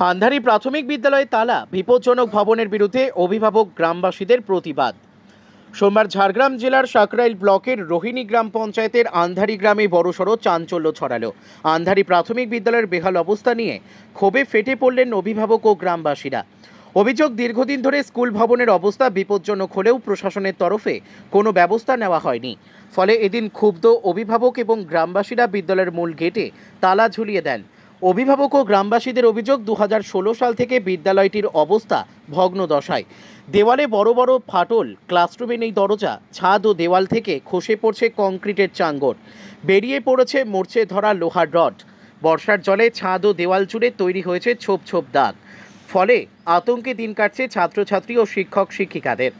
আন্ধারি প্রাথমিক বিদ্যালয়ে তালা, বিপজ্জনক ভবনের বিরুদ্ধে অভিভাবক গ্রামবাসীদের প্রতিবাদ। সোমবার ঝাড়গ্রাম জেলার সাকরাইল ব্লকের রোহিণী গ্রাম পঞ্চায়েতের আন্ধারি গ্রামে বড়সড় চাঞ্চল্য ছড়ালো। আন্ধারি প্রাথমিক বিদ্যালয়ের বেহাল অবস্থা নিয়ে ক্ষোভে ফেটে পড়লেন অভিভাবক ও গ্রামবাসীরা। অভিযোগ, দীর্ঘদিন ধরে স্কুল ভবনের অবস্থা বিপজ্জনক হলেও প্রশাসনের তরফে কোনো ব্যবস্থা নেওয়া হয়নি। ফলে এদিন ক্ষুব্ধ অভিভাবক এবং গ্রামবাসীরা বিদ্যালয়ের মূল গেটে তালা ঝুলিয়ে দেন। অভিভাবক ও গ্রামবাসীদের অভিযোগ, 2016 সাল থেকে বিদ্যালয়টির অবস্থা ভগ্ন দশায়। দেওয়ালে বড় বড় ফাটল, ক্লাসরুমে নেই দরজা, ছাদ ও দেওয়াল থেকে খসে পড়ছে কংক্রিটের চাঙ্গর, বেরিয়ে পড়েছে মরচে ধরা লোহার রড। বর্ষার জলে ছাদ ও দেওয়াল জুড়ে তৈরি হয়েছে ছোপ ছোপ দাগ। ফলে আতঙ্কে দিন কাটছে ছাত্রছাত্রী ও শিক্ষক শিক্ষিকাদের।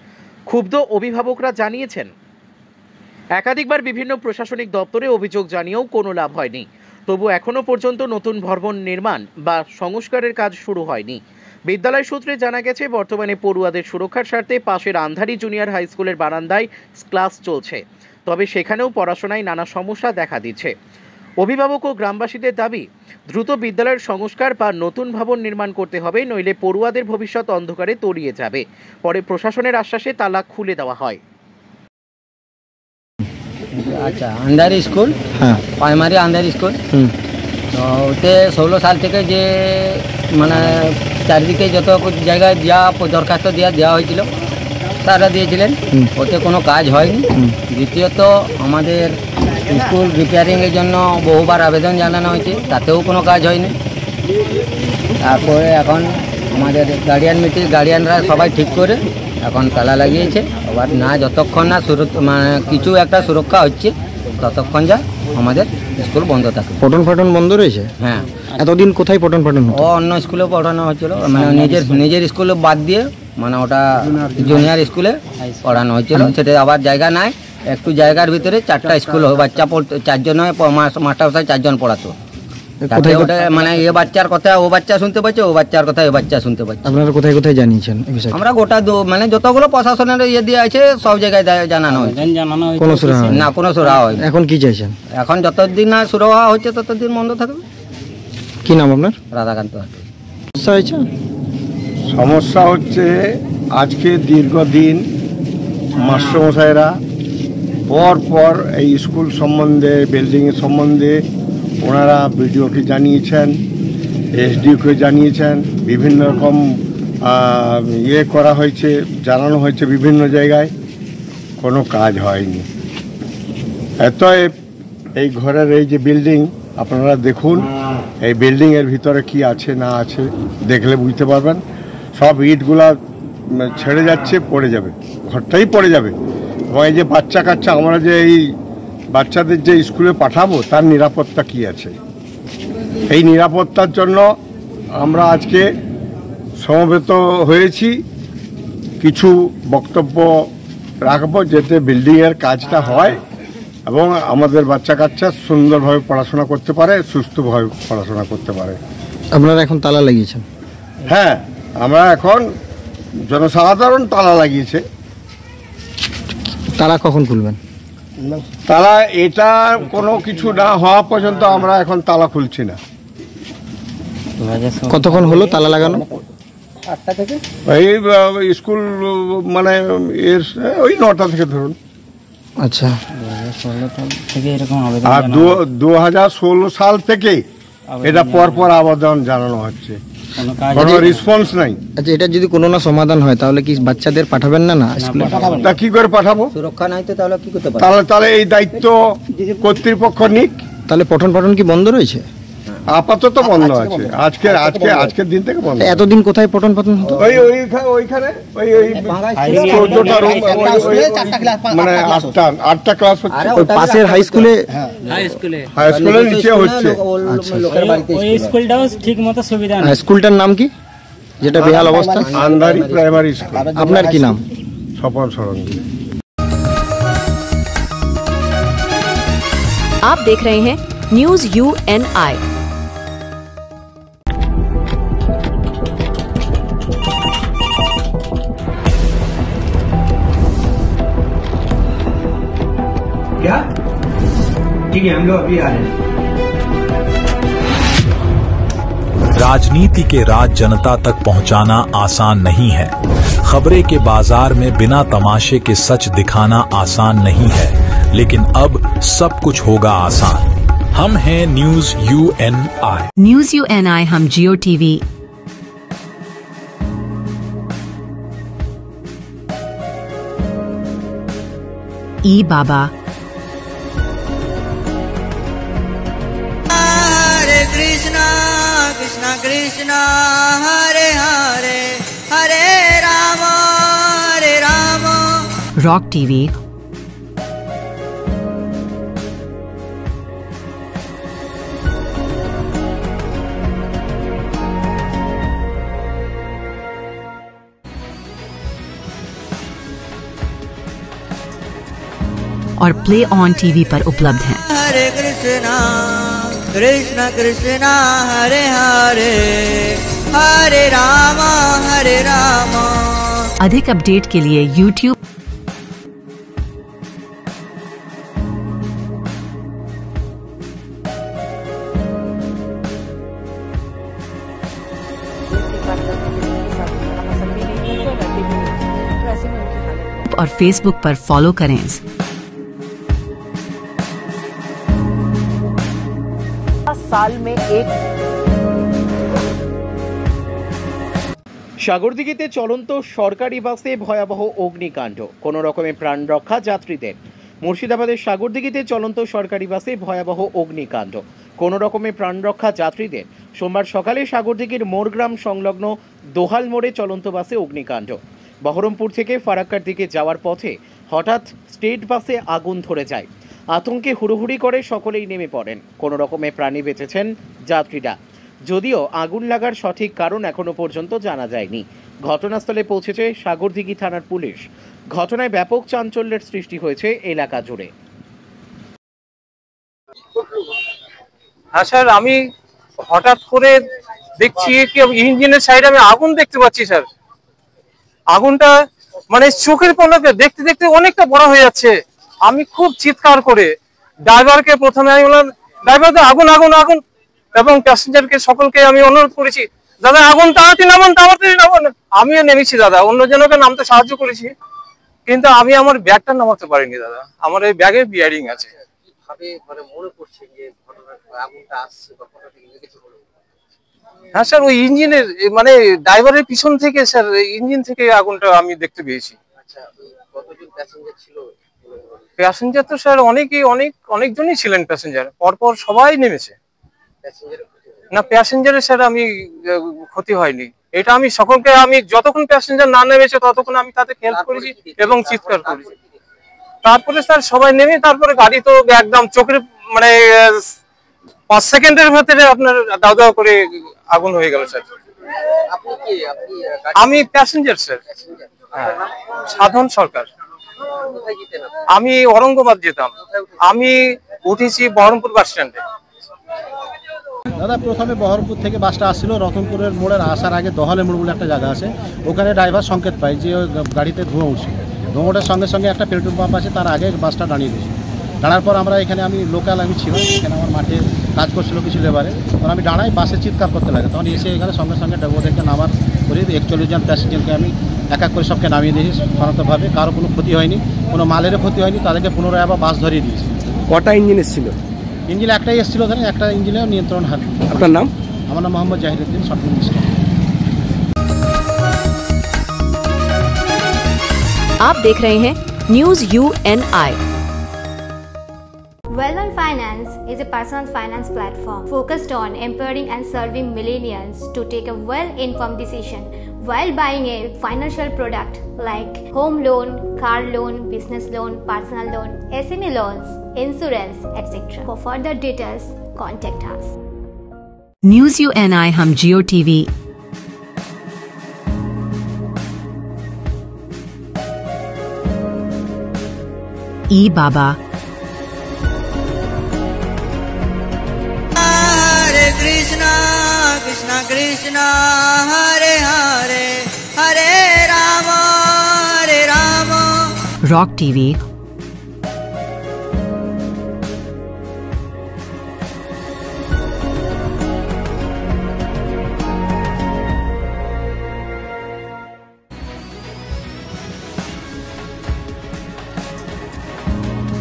ক্ষুব্ধ অভিভাবকরা জানিয়েছেন, একাধিকবার বিভিন্ন প্রশাসনিক দপ্তরে অভিযোগ জানিয়েও কোনো লাভ হয়নি। তবু এখনও পর্যন্ত নতুন ভবন নির্মাণ বা সংস্কারের কাজ শুরু হয়নি। বিদ্যালয় সূত্রে জানা গেছে, বর্তমানে পড়ুয়াদের সুরক্ষার স্বার্থে পাশের আন্ধারি জুনিয়র হাই স্কুলের বারান্দায় ক্লাস চলছে, তবে সেখানেও পড়াশোনায় নানা সমস্যা দেখা দিচ্ছে। অভিভাবক ও গ্রামবাসীদের দাবি, দ্রুত বিদ্যালয়ের সংস্কার বা নতুন ভবন নির্মাণ করতে হবে, নইলে পড়ুয়াদের ভবিষ্যৎ অন্ধকারে তলিয়ে যাবে। পরে প্রশাসনের আশ্বাসে তালা খুলে দেওয়া হয়। আচ্ছা, আন্ধারি স্কুল, হ্যাঁ, প্রাইমারি আন্ধারি স্কুল। তো ওতে 16 সাল থেকে যে মানে চারিদিকে যত জায়গায় দেওয়া দরখাস্ত দেওয়া হয়েছিল তারা দিয়েছিলেন, ওতে কোনো কাজ হয়নি। দ্বিতীয়ত, আমাদের স্কুল রিপেয়ারিংয়ের জন্য বহুবার আবেদন জানানো হয়েছে, তাতেও কোনো কাজ হয়নি। তারপরে এখন আমাদের গার্ডিয়ানরা সবাই ঠিক করে এখন তালা লাগিয়েছে। আবার না, যতক্ষণ না মানে কিছু একটা সুরক্ষা হচ্ছে ততক্ষণ যা আমাদের স্কুল বন্ধ থাকে। পঠন পাঠন বন্ধ রয়েছে? হ্যাঁ। এতদিন কোথায় পঠন পাঠন হতো? অন্য স্কুলে পড়ানো হচ্ছিল, মানে নিজের স্কুলে বাদ দিয়ে, মানে ওটা জুনিয়র স্কুলে পড়ানো হচ্ছিল। সেটা আবার জায়গা নাই, একটু জায়গার ভিতরে 4টা স্কুল, বাচ্চা পড়তে 4 জন হয়, মাস্টার 4 জন পড়াতো। ওটা মানে এ বাচ্চার কথা ও বাচ্চা শুনতে পাচ্ছে, ও বাচ্চার কথা এ বাচ্চা শুনতে পাচ্ছে। আপনারা কোথায় কোথায় জানিয়েছেন এই বিষয়ে? আমরা গোটা মানে যতগুলো প্রশাসনের ইয়ে দিয়ে আছে সব জায়গায় জানানো হয়েছে। না, কোনো সুরা হয়। এখন কি চাইছেন? এখন যতদিন না শুরু হওয়া হচ্ছে ততদিন বন্ধ থাকবে। কি নাম আপনার? রাধাকান্ত। সমস্যা হয়েছে? সমস্যা হচ্ছে, আজকে দীর্ঘদিন মাস্টারমশাইরা পর এই স্কুল সম্বন্ধে, বিল্ডিংয়ের সম্বন্ধে ওনারা বিডিওকে জানিয়েছেন, এসডিওকে জানিয়েছেন, বিভিন্ন রকম করা হয়েছে, জানানো হয়েছে বিভিন্ন জায়গায়, কোনো কাজ হয়নি। এতএব এই ঘরের এই যে বিল্ডিং, আপনারা দেখুন এই বিল্ডিংয়ের ভিতরে কি আছে না আছে, দেখলে বুঝতে পারবেন। সব ইটগুলা ছেড়ে যাচ্ছে, পড়ে যাবে, ঘরটাই পড়ে যাবে। এবং এই যে বাচ্চা কাচ্চা, আমরা যে এই বাচ্চাদের যে স্কুলে পাঠাবো তার নিরাপত্তা কি আছে, এই নিরাপত্তার জন্য আমরা আজকে সমবেত হয়েছি। কিছু বক্তব্য রাখবো যাতে বিল্ডিংয়ের কাজটা হয় এবং আমাদের বাচ্চা কাচ্চা সুন্দরভাবে পড়াশোনা করতে পারে, সুস্থভাবে পড়াশোনা করতে পারে। আপনারা এখন তালা লাগিয়েছেন? হ্যাঁ, আমরা এখন জনসাধারণ তালা লাগিয়েছে। তালা কখন খুলবেন? তালা এটা কোনো কিছু না হওয়া পর্যন্ত আমরা এখন তালা খুলছি না। কতক্ষণ হলো তালা লাগানো? 8টা থেকে। এই স্কুল মানে এর ওই 9টা থেকে ধরুন। আচ্ছা। আর 2016 সাল থেকে এটা পর আবেদন জানানো হচ্ছে, কোনো রেসপন্স নাই। আচ্ছা, এটা যদি কোনো না সমাধান হয় তাহলে কি বাচ্চাদের পাঠাবেন না স্কুলে? তা কি করে পাঠাবো? সুরক্ষা নাই তো তাহলে কি করতে পারবো? তাহলে এই দায়িত্ব কর্তৃপক্ষ নিক। তাহলে পঠন পাঠন কি বন্ধ রয়েছে? আপাতত বন্ধ আছে, আজকের দিন থেকে বন্ধ। এতদিন কোথায় পঠন পাঠন হতো? ওইখানে 14টা রুম, মানে 8টা ক্লাস হচ্ছে পাশের হাই স্কুলে। হাই স্কুলের নিচে হচ্ছে। ওই স্কুলটাও ঠিক মতো সুবিধা নেই। স্কুলটার নাম কি, যেটা বেহাল অবস্থা? Andhari primary school. আপনার কি নাম? স্বপন সরঞ্জি। आप देख रहे हैं न्यूज UNI। क्या? ठीक है, हम लोग अभी आ रहे हैं। राजनीति के राज जनता तक पहुंचाना आसान नहीं है। खबरें के बाजार में बिना तमाशे के सच दिखाना आसान नहीं है, लेकिन अब सब कुछ होगा आसान। हम हैं न्यूज UNI। न्यूज UNI हम जियो टीवी ई बाबा हरे कृष्णा कृष्णा कृष्णा हरे हरे हरे राम रॉक टीवी और प्ले ऑन टीवी पर उपलब्ध हैं। हरे कृष्णा कृष्णा कृष्णा हरे हरे हरे राम हरे राम। अधिक अपडेट के लिए YouTube और Facebook पर फॉलो करें। साल में एक সাগরদিঘিতে চলন্ত সরকারি বাসে ভয়াবহ অগ্নিকাণ্ড, কোনো রকমে প্রাণ রক্ষা যাত্রীদের। মুর্শিদাবাদের সাগরদিঘিতে চলন্ত সরকারি বাসে ভয়াবহ অগ্নিকাণ্ড, কোনো রকমে প্রাণ রক্ষা যাত্রীদের। সোমবার সকালে সাগরদিঘির মোরগ্রাম সংলগ্ন দোহাল মোড়ে চলন্ত বাসে অগ্নিকাণ্ড। বহরমপুর থেকে ফারাক্কার দিকে যাওয়ার পথে হঠাৎ স্টেট বাসে আগুন ধরে যায়। আতঙ্কে হুড়োহুড়ি করে সকলেই নেমে পড়েন। কোনো রকমে প্রাণে বেঁচেছেন যাত্রীরা, যদিও আগুন লাগার সঠিক কারণ এখনো পর্যন্ত জানা যায়নি। ঘটনাস্থলে পৌঁছেছে সাগরদিঘি থানার পুলিশ। ঘটনায় ব্যাপক চাঞ্চল্যের সৃষ্টি হয়েছে এলাকা জুড়ে। হ্যাঁ স্যার, আমি হঠাৎ করে দেখছি কি ইঞ্জিনের সাইডে আমি আগুন দেখতে পাচ্ছি স্যার। আগুনটা মানে চোখের পলকে দেখতে দেখতে অনেকটা বড় হয়ে যাচ্ছে। আমি খুব চিৎকার করে ড্রাইভারকে প্রথমে আমি বললাম, ড্রাইভার তো আগুন আগুন আগুন, এবং প্যাসেঞ্জারকে সকলকে আমি অনুরোধ করেছি, দাদা আগুন তাড়াতাড়ি নামান তাড়াতাড়ি নামান। আমিও নেমেছি দাদা, অন্যজনকে নামতে সাহায্য করেছি, কিন্তু আমি আমার ব্যাগটা নামাতে পারিনি দাদা। আমার এই ব্যাগে বিয়ারিং আছে। হ্যাঁ স্যার, ওই ইঞ্জিনের মানে ড্রাইভারের পিছন থেকে স্যার, ইঞ্জিন থেকে আগুনটা আমি দেখতে পেয়েছি। প্যাসেঞ্জার তো স্যার অনেকজনই ছিলেন প্যাসেঞ্জার, পরপর সবাই নেমেছে। না প্যাসেঞ্জারের স্যার আমি ক্ষতি হয়নি, এটা আমি সকলকে, আমি যতক্ষণ প্যাসেঞ্জার না নেমেছে ততক্ষণ আমি তাদের হেল্প করেছি এবং চিৎকার করেছি। তারপরে স্যার সবাই নেমে তারপরে গাড়ি তো একদম চোখের মানে 5 সেকেন্ডের ভেতরে আপনার দাও দাও করে আগুন হয়ে গেল স্যার। আমি প্যাসেঞ্জার স্যার, সাধন সরকার। আমি औरंगाबाद যেতাম, আমি উঠেছি বহরমপুর বাস স্ট্যান্ডে। দাদা প্রথমে বহরমপুর থেকে বাসটা আসছিল, রতনপুরের মোড়ের আসার আগে দহলে মোড় বলে একটা জায়গা আছে, ওখানে ড্রাইভার সংকেত পায় যে গাড়িতে ধোঁয়া উঠছে। ধোঁয়াটার সঙ্গে সঙ্গে একটা পেট্রোল পাম্প আছে, তার আগে বাসটা দাঁড়িয়ে দিয়েছে। দাঁড়ার পর আমরা এখানে, আমি লোকাল আমি ছিলাম, এখানে আমার মাঠে কাজ করছিল কিছু লেবারে, তখন আমি দাঁড়াই, বাসে চিৎকার করতে লাগে, তখন এসে এখানে সঙ্গে সঙ্গে ওদেরকে নামার করি। 41 জন প্যাসেঞ্জারকে আমি এক এক করে সবকে নামিয়ে দিয়েছি সনাতভাবে, কারো কোনো ক্ষতি হয়নি, কোনো মালেরও ক্ষতি হয়নি। তাদেরকে পুনরায় আবার বাস ধরিয়ে দিয়েছি। কটা ইঞ্জিন এসেছিল? ইঞ্জিন একটাই এসেছিল, ধরেন একটা ইঞ্জিনেও নিয়ন্ত্রণ হার। আপনার নাম? আমার নাম মোহাম্মদ জাহিরুদ্দিন, শর্ট মিনিস্টার। आप देख रहे हैं news UNI। Well-On Finance is a personal finance platform focused on empowering and serving millennials to take a well-informed decision while buying a financial product like home loan, car loan, business loan, personal loan, SME loans, insurance, etc. For further details, contact us. News UNI हम जियो TV ई बाबा हरे Krishna Krishna Krishna Hare Hare Hare Ram rock TV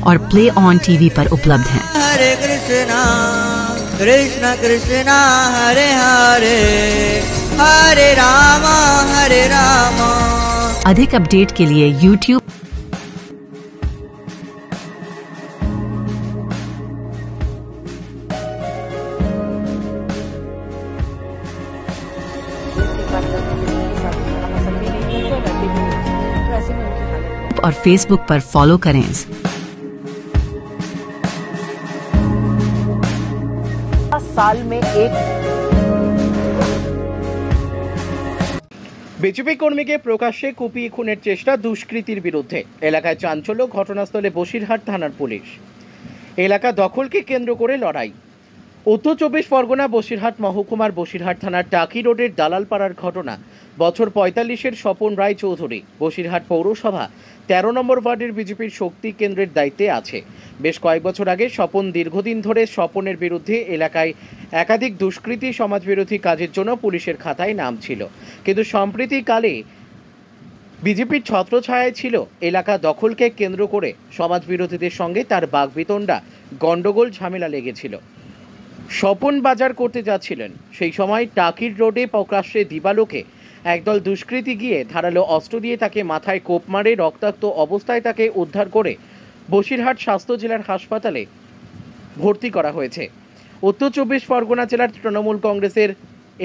और play on TV पर उपलब्ध हैं। हरे कृष्णा कृष्णा कृष्णा हरे हरे हरे रामा हरे रामा। अधिक update के लिए YouTube और Facebook पर फॉलो करें। साल में एक বিজেপি কর্মীকে প্রকাশ্যে কুপিয়ে খুনের চেষ্টা, দুষ্কৃতীর বিরুদ্ধে এলাকায় চাঞ্চল্য, ঘটনাস্থলে বসিরহাট থানার পুলিশ। এলাকা দখলকে কেন্দ্র করে লড়াই। উত্তর 24 পরগনা বসিরহাট মহকুমার বসিরহাট থানার টাকি রোডের দালালপাড়ার ঘটনা। বছর 45-এর স্বপন রায় চৌধুরী বসিরহাট পৌরসভা 13 নম্বর ওয়ার্ডের বিজেপির শক্তি কেন্দ্রের দায়িত্বে আছে। বেশ কয়েক বছর আগে স্বপন দীর্ঘদিন ধরে স্বপনের বিরুদ্ধে এলাকায় একাধিক দুষ্কৃতী সমাজবিরোধী কাজের জন্য পুলিশের খাতায় নাম ছিল, কিন্তু সম্প্রতিকালে বিজেপির ছত্রছায়ায় ছিল। এলাকা দখলকে কেন্দ্র করে সমাজবিরোধীদের সঙ্গে তার বাগবিতণ্ডা, গণ্ডগোল, ঝামেলা লেগেছিল। স্বপন বাজার করতে যাচ্ছিলেন, সেই সময় টাকির রোডে প্রকাশ্যে দিবালোকে একদল দুষ্কৃতী গিয়ে ধারালো অস্ত্র দিয়ে তাকে মাথায় কোপ মারে। রক্তাক্ত অবস্থায় তাকে উদ্ধার করে বসিরহাট স্বাস্থ্য জেলার হাসপাতালে ভর্তি করা হয়েছে। উত্তর 24 পরগনা জেলার তৃণমূল কংগ্রেসের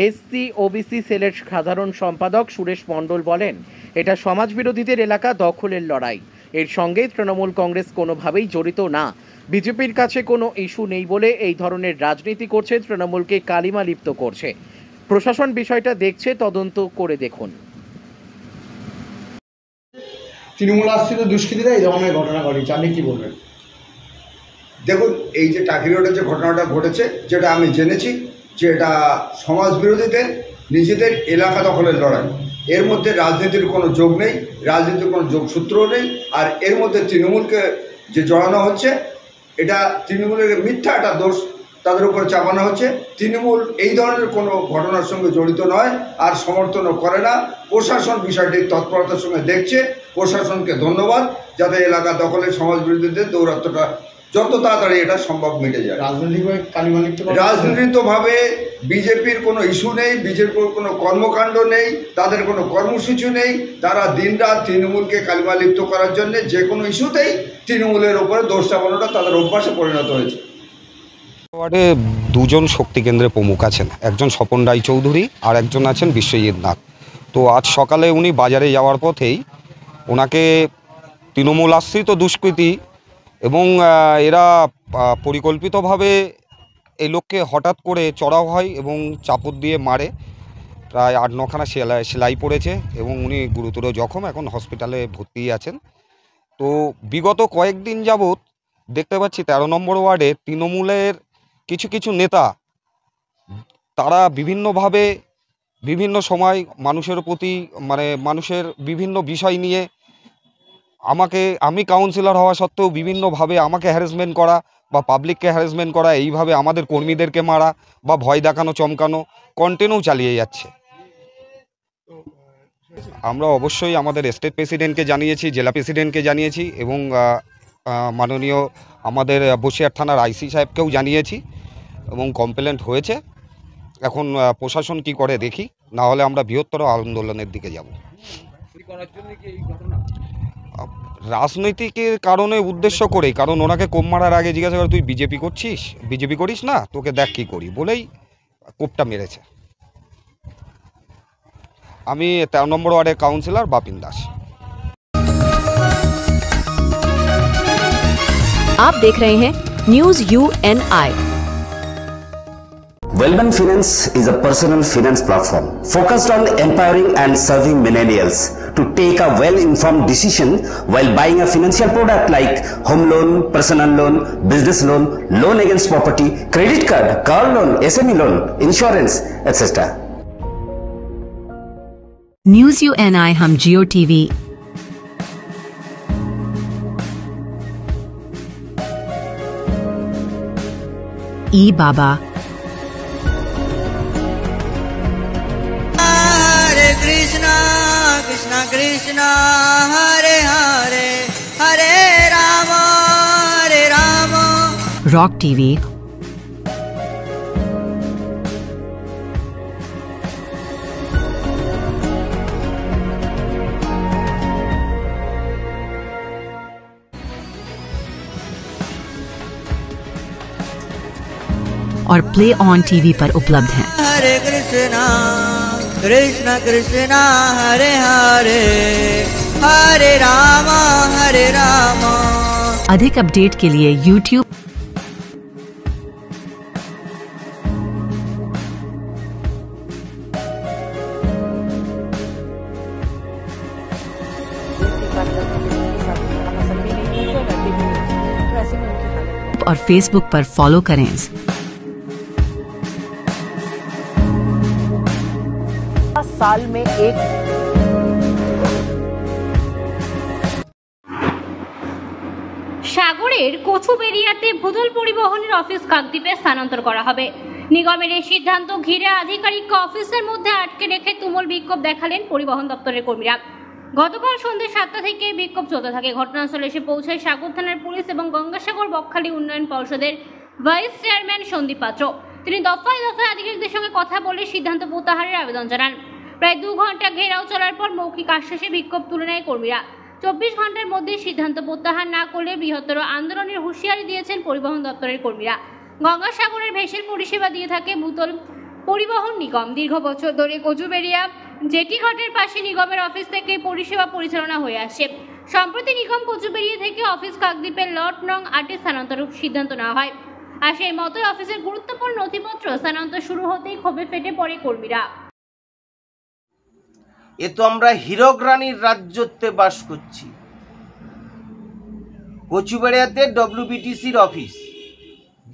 এসসি ওবিসি সেলের সাধারণ সম্পাদক সুরেশ মণ্ডল বলেন, এটা সমাজবিরোধীদের এলাকা দখলের লড়াই। এর সঙ্গে তৃণমূল কংগ্রেস কোনোভাবেই জড়িত না। বিজেপির কাছে কোনো ইস্যু নেই বলে এই ধরনের রাজনীতি করছে, তৃণমূলকে কালিমা লিপ্ত করছে। প্রশাসন বিষয়টা দেখছে, তদন্ত করে দেখুন। তৃণমূল আশ্রিত দুষ্কৃতীরা এই ধরনের ঘটনা ঘটেছে, আপনি কি বলবেন? দেখুন, এই যে টাকি রোডে যে ঘটনাটা ঘটেছে, যেটা আমি জেনেছি যে এটা সমাজ বিরোধীদের নিজেদের এলাকা দখলের লড়াই। এর মধ্যে রাজনীতির কোনো যোগ নেই, রাজনীতির কোনো যোগসূত্রও নেই। আর এর মধ্যে তৃণমূলকে যে জড়ানো হচ্ছে, এটা তৃণমূলের মিথ্যা একটা দোষ তাদের উপরে চাপানো হচ্ছে। তৃণমূল এই ধরনের কোনো ঘটনার সঙ্গে জড়িত নয়, আর সমর্থনও করে না। প্রশাসন বিষয়টি তৎপরতার সঙ্গে দেখছে। প্রশাসনকে ধন্যবাদ, যাতে এলাকা দখলের সমাজ বিরোধীদের দৌরাত্ম্যটা যত তাড়াতাড়ি এটা সম্ভব মিটে যায়। রাজনীতিকভাবে বিজেপির কোনো ইস্যু নেই, বিজেপির কোনো কর্মকাণ্ড নেই, তাদের কোনো কর্মসূচি নেই। তারা দিনরাত তৃণমূলকে কালিমালিপ্ত করার জন্য যে কোনো ইস্যুতেই তৃণমূলের ওপরে দোষ চাপানোটা তাদের অভ্যাসে পরিণত হয়েছে। ওয়ার্ডে দুজন শক্তি কেন্দ্রের প্রমুখ আছেন, একজন স্বপন রায় চৌধুরী আর একজন আছেন বিশ্বজিৎ নাথ। তো আজ সকালে উনি বাজারে যাওয়ার পথেই ওনাকে তৃণমূল আশ্রিত দুষ্কৃতী এবং এরা পরিকল্পিতভাবে এই লোককে হঠাৎ করে চড়াও হয় এবং চাপড় দিয়ে মারে। প্রায় 8-9খানা সেলাই পড়েছে এবং উনি গুরুতর জখম, এখন হসপিটালে ভর্তি আছেন। তো বিগত কয়েকদিন যাবৎ দেখতে পাচ্ছি 13 নম্বর ওয়ার্ডে তৃণমূলের কিছু কিছু নেতা, তারা বিভিন্নভাবে বিভিন্ন সময় মানুষের প্রতি মানুষের বিভিন্ন বিষয় নিয়ে আমি কাউন্সিলর হওয়া সত্ত্বেও বিভিন্নভাবে আমাকে হ্যারাসমেন্ট করা বা পাবলিককে হ্যারাসমেন্ট করা, এইভাবে আমাদের কর্মীদেরকে মারা বা ভয় দেখানো, চমকানো কন্টিনিউ চালিয়ে যাচ্ছে। আমরা অবশ্যই আমাদের স্টেট প্রেসিডেন্টকে জানিয়েছি, জেলা প্রেসিডেন্টকে জানিয়েছি এবং মাননীয় আমাদের বসিরহাট থানার আইসি সাহেবকেও জানিয়েছি এবং কমপ্লেন্ট হয়েছে। এখন প্রশাসন কি করে দেখি, না হলে আমরা বৃহত্তর আন্দোলনের দিকে যাব। রাজনৈতিকের কারণে উদ্দেশ্য করেই, কারণ ওনাকে কোপ মারার আগে জিজ্ঞাসা করে, তুই বিজেপি করছিস, বিজেপি করিস না, তোকে দেখ কী করি বলেই কোপটা মেরেছে। আমি 13 নম্বর ওয়ার্ডের কাউন্সিলর বাপিন দাস। आप देख रहे हैं news UNI। Wellman Finance is a personal finance platform focused on empowering and serving millennials to take a well-informed decision while buying a financial product like home loan, personal loan, business loan, loan against property, credit card, car loan, SME loan, insurance, etc. News UNI हम जियो TV, ई बाबा, हरे Krishna Krishna Krishna Hare Hare Hare Ram rock TV, और play on TV पर उपलब्ध हैं। हरे कृष्णा कृष्ण कृष्णा हरे हरे हरे राम अधिक update के लिए YouTube और Facebook पर फॉलो करें। साल में एक সাগরের কচুবেড়িয়াতে ভূতল পরিবহনের অফিস কাকদ্বীপে স্থানান্তর করা হবে। নিগমের এই সিদ্ধান্ত ঘিরে আধিকারিককে অফিসের মধ্যে আটকে রেখে তুমুল বিক্ষোভ দেখালেন পরিবহন দপ্তরের কর্মীরা। গতকাল সন্ধ্যে 7টা থেকে বিক্ষোভ চলতে থাকে। ঘটনাস্থলে এসে পৌঁছায় সাগর থানার পুলিশ এবং গঙ্গাসাগর বকখালি উন্নয়ন পর্ষদের ভাইস চেয়ারম্যান সন্দীপ পাত্র। তিনি দফায় দফায় আধিকারিকদের সঙ্গে কথা বলে সিদ্ধান্ত প্রত্যাহারের আবেদন জানান। প্রায় 2 ঘন্টা ঘেরাও চলার পর মৌখিক আশ্বাসে বিক্ষোভ তুলে নেয় কর্মীরা। 24 ঘন্টার মধ্যে সিদ্ধান্ত প্রত্যাহার না করলে বৃহত্তর আন্দোলনের হুঁশিয়ারি দিয়েছেন পরিবহন দপ্তরের কর্মীরা। গঙ্গাসাগরের ভেসেল পরিষেবা দিয়ে থাকে ভূতল পরিবহন নিগম। দীর্ঘ বছর ধরে কচুবেড়িয়া জেটি ঘাটের পাশে নিগমের অফিস থেকে পরিষেবা পরিচালনা হয়ে আসছে। সম্প্রতি নিগম কচুবেড়িয়া থেকে অফিস কাকদ্বীপের লট নং 8 স্থানান্তরের সিদ্ধান্ত নেওয়া হয়। আর সেই মতোই অফিসের গুরুত্বপূর্ণ নথিপত্র স্থানান্তর শুরু হতেই ক্ষোভে ফেটে পড়ে কর্মীরা। এ তো আমরা হীরক রানীর রাজ্যতে বাস করছি। কচুবেড়িয়াতে ডব্লিউবিটিসির অফিস,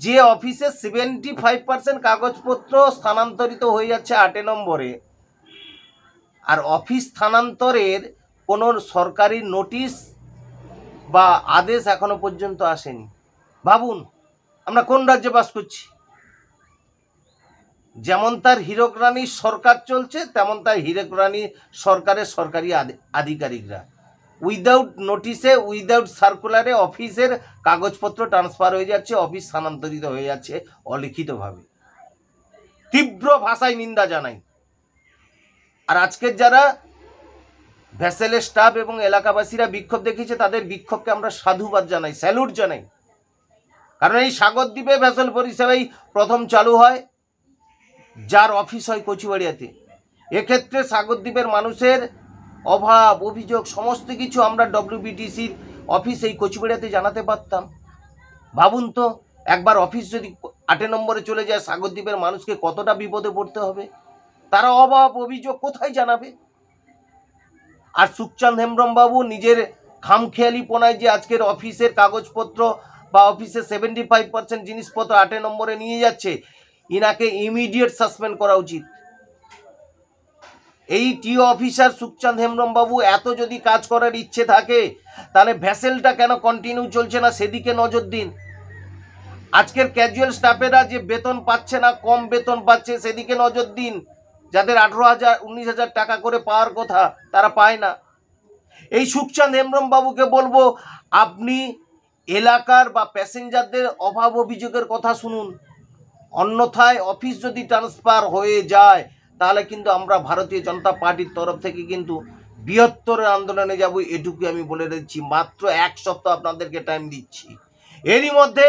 যে অফিসে 75% কাগজপত্র স্থানান্তরিত হয়ে যাচ্ছে 8 নম্বরে, আর অফিস স্থানান্তরের কোনো সরকারি নোটিশ বা আদেশ এখনো পর্যন্ত আসেনি। ভাবুন আমরা কোন রাজ্যে বাস করছি। যেমন তার হীরক রানীর সরকার চলছে, তেমন তার হীরক রানী সরকারের সরকারি আধিকারিকরা উইদাউট নোটিশে, উইদাউট সার্কুলারে অফিসের কাগজপত্র ট্রান্সফার হয়ে যাচ্ছে, অফিস স্থানান্তরিত হয়ে যাচ্ছে অলিখিতভাবে। তীব্র ভাষায় নিন্দা জানাই। আর আজকের যারা ভেসেলের স্টাফ এবং এলাকাবাসীরা বিক্ষোভ দেখিয়েছে, তাদের বিক্ষোভকে আমরা সাধুবাদ জানাই, স্যালুট জানাই। কারণ এই সাগরদ্বীপে ভেসেল পরিষেবাই প্রথম চালু হয়, যার অফিস হয় কচুবেড়িয়াতে। এক্ষেত্রে সাগরদ্বীপের মানুষের অভাব, অভিযোগ সমস্ত কিছু আমরা ডব্লিউবিটিসির অফিস এই কচুবেড়িয়াতে জানাতে পারতাম। ভাবুন তো, একবার অফিস যদি 8 নম্বরে চলে যায়, সাগরদ্বীপের মানুষকে কতটা বিপদে পড়তে হবে। তারা অভাব অভিযোগ কোথায় জানাবে? আর সুখচাঁদ হেমব্রম বাবু নিজের খামখেয়ালিপনায় যে আজকের অফিসের কাগজপত্র বা অফিসে 75% জিনিসপত্র 8 নম্বরে নিয়ে যাচ্ছে, ইনাকে ইমিডিয়েট সাসপেন্ড করা উচিত। এই টিও অফিসার সুখচাঁদ হেমব্রম বাবু এত যদি কাজ করার ইচ্ছে থাকে, তাহলে ভেসেলটা কেন কন্টিনিউ চলছে না সেদিকে নজর দিন। আজকের ক্যাজুয়াল স্টাফেরা যে বেতন পাচ্ছে না, কম বেতন পাচ্ছে, সেদিকে নজর দিন। যাদের 18,000 19,000 টাকা করে পাওয়ার কথা, তারা পায় না। এই সুখচাঁদ হেমব্রম বাবুকে বলবো, আপনি এলাকার বা প্যাসেঞ্জারদের অভাব অভিযোগের কথা শুনুন। অন্যথায় অফিস যদি ট্রান্সফার হয়ে যায়, তাহলে কিন্তু আমরা ভারতীয় জনতা পার্টির তরফ থেকে কিন্তু বৃহত্তর আন্দোলনে যাব, এটুকু আমি বলে দিচ্ছি। মাত্র 1 সপ্তাহ আপনাদেরকে টাইম দিচ্ছি। এরই মধ্যে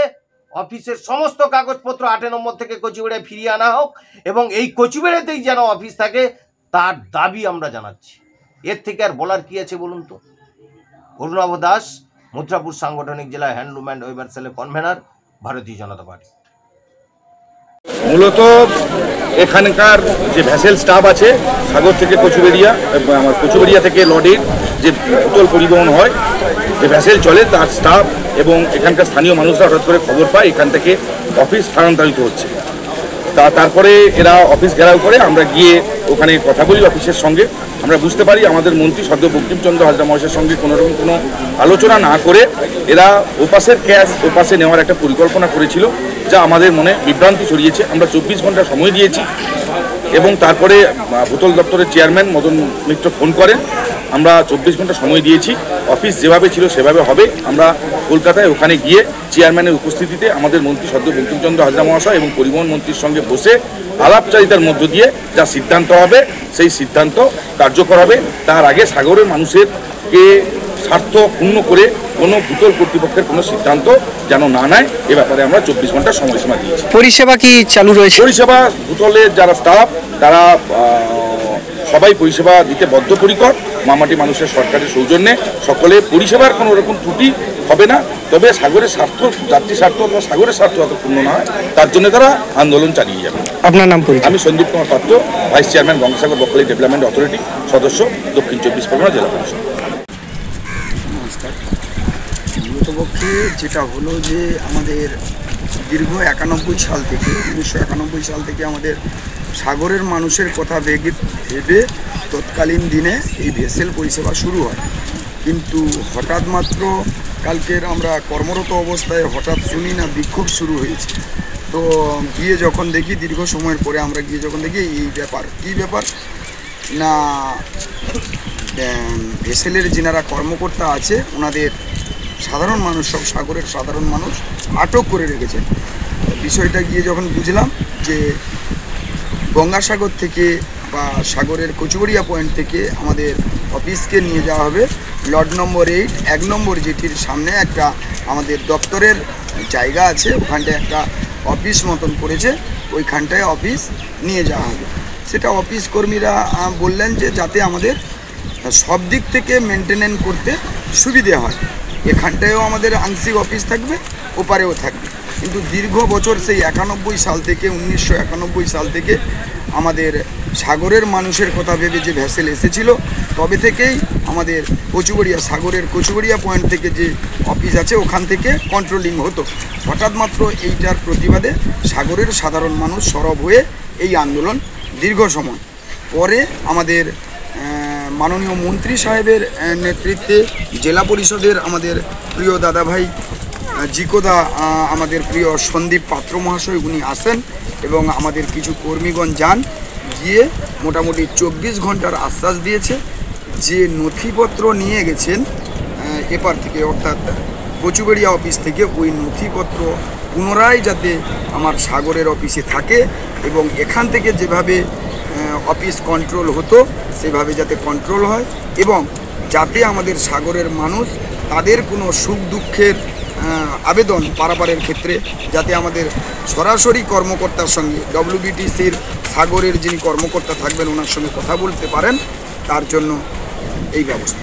অফিসের সমস্ত কাগজপত্র 8 নম্বর থেকে কচুবেড়িয়ায় ফিরিয়ে আনা হোক এবং এই কচুবেড়িয়াতেই যেন অফিস থাকে, তার দাবি আমরা জানাচ্ছি। এর থেকে আর বলার কি আছে বলুন তো। অরুণাভ দাস, মথুরাপুর সাংগঠনিক জেলা হ্যান্ডলুম অ্যান্ড ওয়েবার সেলের কনভেনার, ভারতীয় জনতা পার্টি। মূলত এখানকার যে ভ্যাসেল স্টাফ আছে সাগর থেকে কচুবেড়িয়া, আমার কচুবেড়িয়া থেকে লরির যে ভূতল পরিবহন হয়, যে ভ্যাসেল চলে, তার স্টাফ এবং এখানকার স্থানীয় মানুষরা হঠাৎ করে খবর পায় এখান থেকে অফিস স্থানান্তরিত হচ্ছে। তারপরে এরা অফিস ঘেরাও করে। আমরা গিয়ে ওখানে কথা বলি অফিসের সঙ্গে। আমরা বুঝতে পারি আমাদের মন্ত্রী সদ্য বঙ্কিমচন্দ্র হাজরা মহাশয়ের সঙ্গে কোনোরকম কোনো আলোচনা না করে এরা ওপাশের ক্যাশ ওপাশে নেওয়ার একটা পরিকল্পনা করেছিল, যা আমাদের মনে বিভ্রান্তি ছড়িয়েছে। আমরা 24 ঘন্টা সময় দিয়েছি এবং তারপরে ভূতল দপ্তরের চেয়ারম্যান মদন মিত্র ফোন করেন আমরা 24 ঘন্টা সময় দিয়েছি। অফিস যেভাবে ছিল সেভাবে হবে। আমরা কলকাতায় ওখানে গিয়ে চেয়ারম্যানের উপস্থিতিতে আমাদের মন্ত্রী সদ্য বঙ্কিমচন্দ্র হাজরা মহাশয় এবং পরিবহন মন্ত্রীর সঙ্গে বসে আলাপচারিতার মধ্য দিয়ে যা সিদ্ধান্ত হবে সেই সিদ্ধান্ত কার্যকর হবে। তার আগে সাগরের মানুষেরকে স্বার্থ ক্ষুণ্ণ করে কোনো ভূতল কর্তৃপক্ষের কোনো সিদ্ধান্ত যেন না নেয়, এ ব্যাপারে আমরা 24 ঘন্টা সময়সীমা দিয়েছি। পরিষেবা কি চালু রয়েছে? পরিষেবা ভূতলের যারা স্টাফ তারা সবাই পরিষেবা দিতে বদ্ধপরিকর। মামাটি মানুষের সরকারের সৌজন্যে সকলে পরিষেবার কোনো রকম ত্রুটি হবে না। তবে সাগরের স্বার্থ, যাত্রী স্বার্থ অথবা সাগরের স্বার্থ যত পূর্ণ না হয় তার জন্য তারা আন্দোলন চালিয়ে যাবে। আপনার নাম পরিচয়? আমি সন্দীপ কুমার পাত্র, vice chairman Gangasagar Bakkhali development authority, সদস্য দক্ষিণ 24 পরগনা জেলা পরিষদ। নমস্কার। মূলতপক্ষে যেটা হলো যে আমাদের দীর্ঘ 91 সাল থেকে 1991 সাল থেকে আমাদের সাগরের মানুষের কথা ভেবে তৎকালীন দিনে এই ভেসেল পরিষেবা শুরু হয়। কিন্তু হঠাৎ মাত্র কালকের আমরা কর্মরত অবস্থায় হঠাৎ শুনি না বিক্ষোভ শুরু হয়েছে। তো গিয়ে যখন দেখি, দীর্ঘ সময়ের পরে আমরা গিয়ে যখন দেখি এই ব্যাপার, কী ব্যাপার না ভেসেলের যিনারা কর্মকর্তা আছে ওনাদের সাধারণ মানুষ, সব সাগরের সাধারণ মানুষ আটক করে রেখেছেন। বিষয়টা গিয়ে যখন বুঝলাম যে গঙ্গাসাগর থেকে বা সাগরের কচুবড়িয়া পয়েন্ট থেকে আমাদের অফিসকে নিয়ে যাওয়া হবে লট নম্বর 8, 1 নম্বর জেটির সামনে একটা আমাদের দপ্তরের জায়গা আছে, ওখানটায় একটা অফিস মতন করেছে, ওইখানটায় অফিস নিয়ে যাওয়া হবে। সেটা অফিস কর্মীরা বললেন যে যাতে আমাদের সব দিক থেকে মেনটেনেন্স করতে সুবিধে হয়। এখানটায়ও আমাদের আংশিক অফিস থাকবে, ওপারেও থাকবে। কিন্তু দীর্ঘ বছর সেই 91 সাল থেকে 1991 সাল থেকে আমাদের সাগরের মানুষের কথা ভেবে যে ভেসেল এসেছিল, তবে থেকেই আমাদের সাগরের কচুবড়িয়া পয়েন্ট থেকে যে অফিস আছে ওখান থেকে কন্ট্রোলিং হতো। হঠাৎ মাত্র এইটার প্রতিবাদে সাগরের সাধারণ মানুষ সরব হয়ে এই আন্দোলন দীর্ঘ সময় পরে আমাদের মাননীয় মন্ত্রী সাহেবের নেতৃত্বে জেলা পরিষদের আমাদের প্রিয় দাদাভাই জিকোদা, আমাদের প্রিয় সন্দীপ পাত্র মহাশয় উনি আসেন এবং আমাদের কিছু কর্মীগণ যান, গিয়ে মোটামুটি 24 ঘন্টার আশ্বাস দিয়েছে যে নথিপত্র নিয়ে গেছেন এপার থেকে, অর্থাৎ কচুবেড়িয়া অফিস থেকে, ওই নথিপত্র পুনরায় যাতে আমার সাগরের অফিসে থাকে এবং এখান থেকে যেভাবে অফিস কন্ট্রোল হতো সেভাবে যাতে কন্ট্রোল হয় এবং যাতে আমাদের সাগরের মানুষ তাদের কোনো সুখ দুঃখের আবেদন পারাপারের ক্ষেত্রে যাতে আমাদের সরাসরি কর্মকর্তার সঙ্গে ডব্লিউবিটিসির সাগরের যিনি কর্মকর্তা থাকবেন ওনার সঙ্গে কথা বলতে পারেন, তার জন্য এই ব্যবস্থা।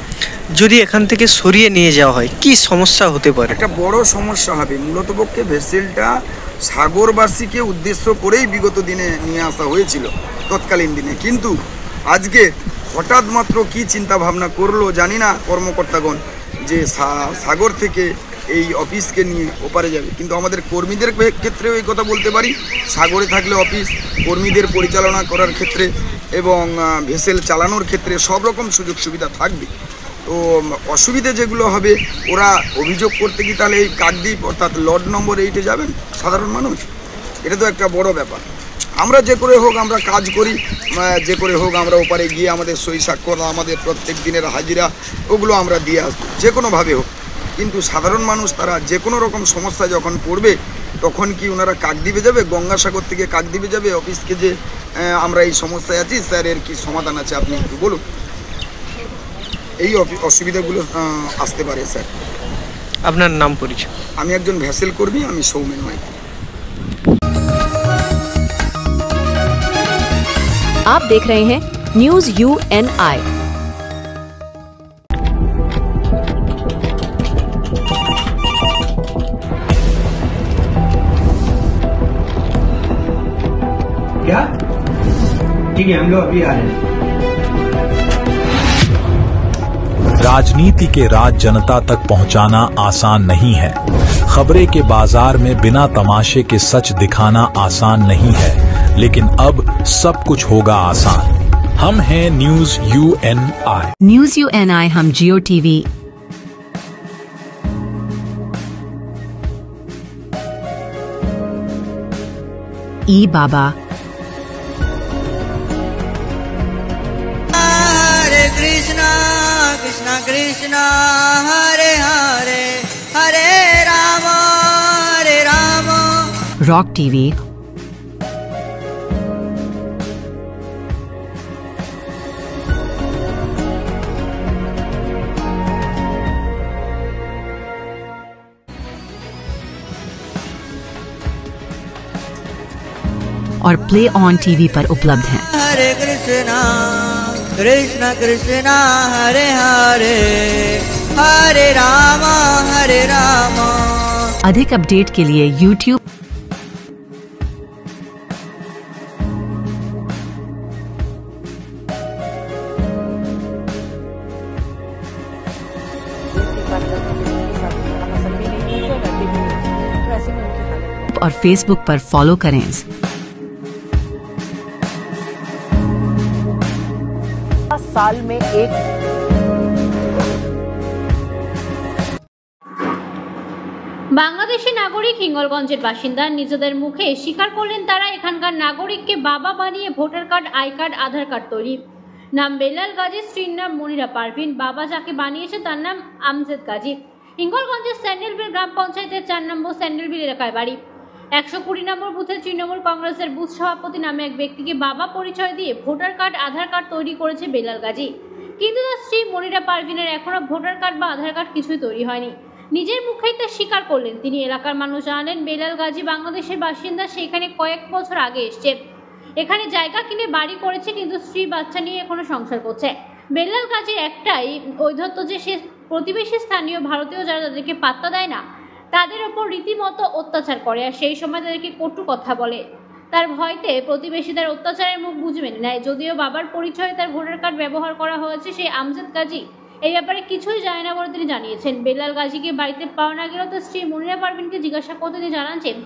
যদি এখান থেকে সরিয়ে নিয়ে যাওয়া হয় কি সমস্যা হতে পারে? একটা বড় সমস্যা হবে। মূলত পক্ষে ভেসেলটা সাগরবাসীকে উদ্দেশ্য করেই বিগত দিনে নিয়ে আসা হয়েছিল তৎকালীন দিনে, কিন্তু আজকে হঠাৎ মাত্র কি চিন্তা ভাবনা করলো জানি না কর্মকর্তাগণ যে সাগর থেকে এই অফিসকে নিয়ে ওপারে যাবে। কিন্তু আমাদের কর্মীদের ক্ষেত্রেও এই কথা বলতে পারি, সাগরে থাকলে অফিস কর্মীদের পরিচালনা করার ক্ষেত্রে এবং ভেসেল চালানোর ক্ষেত্রে সব রকম সুযোগ সুবিধা থাকবে। তো অসুবিধে যেগুলো হবে ওরা অভিযোগ করতে কি তাহলে এই কাকদ্বীপ অর্থাৎ লট নম্বর 8-এ যাবেন সাধারণ মানুষ? এটা তো একটা বড় ব্যাপার। আমরা যে করে হোক আমরা কাজ করি, যে করে হোক আমরা ওপারে গিয়ে আমাদের সই স্বাক্ষর, আমাদের প্রত্যেক দিনের হাজিরা ওগুলো আমরা দিয়ে আসবো যে কোনোভাবে হোক। কিন্তু সাধারণ মানুষ তারা যে কোনো রকম সমস্যা যখন পড়বে তখন কি ওনারা কাকদ্বীপে যাবে, গঙ্গাসাগর থেকে কাকদ্বীপে যাবে অফিসকে যে আমরা এই সমস্যায় আছি স্যার এর কি সমাধান আছে আপনি একটু বলুন। এই অসুবিধাগুলো আসতে পারে স্যার। আপনার নাম পরিচয়? আমি একজন ভেসেল কর্মী, আমি সৌমেন মাইতি। आप देख रहे हैं न्यूज UNI। क्या ठीक है, हम लोग अभी आ रहे हैं। राजनीति के राज जनता तक पहुंचाना आसान नहीं है। खबरें के बाजार में बिना तमाशे के सच दिखाना आसान नहीं है, लेकिन अब सब कुछ होगा आसान। हम हैं न्यूज UNI। न्यूज UNI हम जियो टीवी, ई बाबा, हरे कृष्णा कृष्ण हरे हरे हरे राम रॉक टीवी और प्ले ऑन टीवी पर उपलब्ध हैं। हरे कृष्ण कृष्ण कृष्ण हरे हरे हरे राम अधिक अपडेट के लिए YouTube और Facebook पर फॉलो करें। साल में एक বাংলাদেশি নাগরিক হিঙ্গলগঞ্জের বাসিন্দা নিজেদের মুখে স্বীকার করলেন তারা এখানকার নাগরিককে বাবা বানিয়ে voter card, I card, Aadhaar card তৈরি। নাম বেলাল গাজী, স্ত্রীর নাম মনিরা পারভিন, বাবা যাকে বানিয়েছে তার নাম আমজেদ গাজী। হিঙ্গলগঞ্জের স্যান্ডেলবিল গ্রাম পঞ্চায়েতের 4 নম্বর স্যান্ডেলবিল এলাকায় বাড়ি। 120 নম্বর বুথে তৃণমূল কংগ্রেসের বুথ সভাপতি নামে এক ব্যক্তিকে বাবা পরিচয় দিয়ে ভোটার কার্ড, আধার কার্ড তৈরি করেছে বেলাল গাজী। কিন্তু তার স্ত্রী মনিরা পারভিনের এখনো ভোটার কার্ড বা আধার কার্ড কিছুই তৈরি হয়নি। নিজের মুখেই তা স্বীকার করলেন তিনি। এলাকার মানুষ জানালেন বেলাল গাজী বাংলাদেশের বাসিন্দা, সেখানে কয়েক বছর আগে এসছে, এখানে জায়গা কিনে বাড়ি করেছে, কিন্তু স্ত্রী বাচ্চা নিয়ে এখনো সংসার করছে। বেলাল গাজীর একটাই ঔদ্ধত্য যে সে প্রতিবেশী স্থানীয় ভারতীয় যারা তাদেরকে পাত্তা দেয় না তাদের ওপর রীতিমতো অত্যাচার করে, আর সেই সময় তাদেরকে কটু কথা বলে। তার ভয়তে প্রতিবেশীদের অত্যাচারের মুখ বুঝে মেনে নেয়। যদিও বাবার পরিচয়ে তার ভোটার কার্ড ব্যবহার করা হয়েছে, সেই আমজেদ গাজী এই ব্যাপারে কিছুই জানে না বলে তিনি জানিয়েছেন। বেলাল গাজীকে বাড়িতে পাওয়া না গেলেও তার স্ত্রী মনিরা পারভিনকে জিজ্ঞাসা করতে তিনি জানাচ্ছেন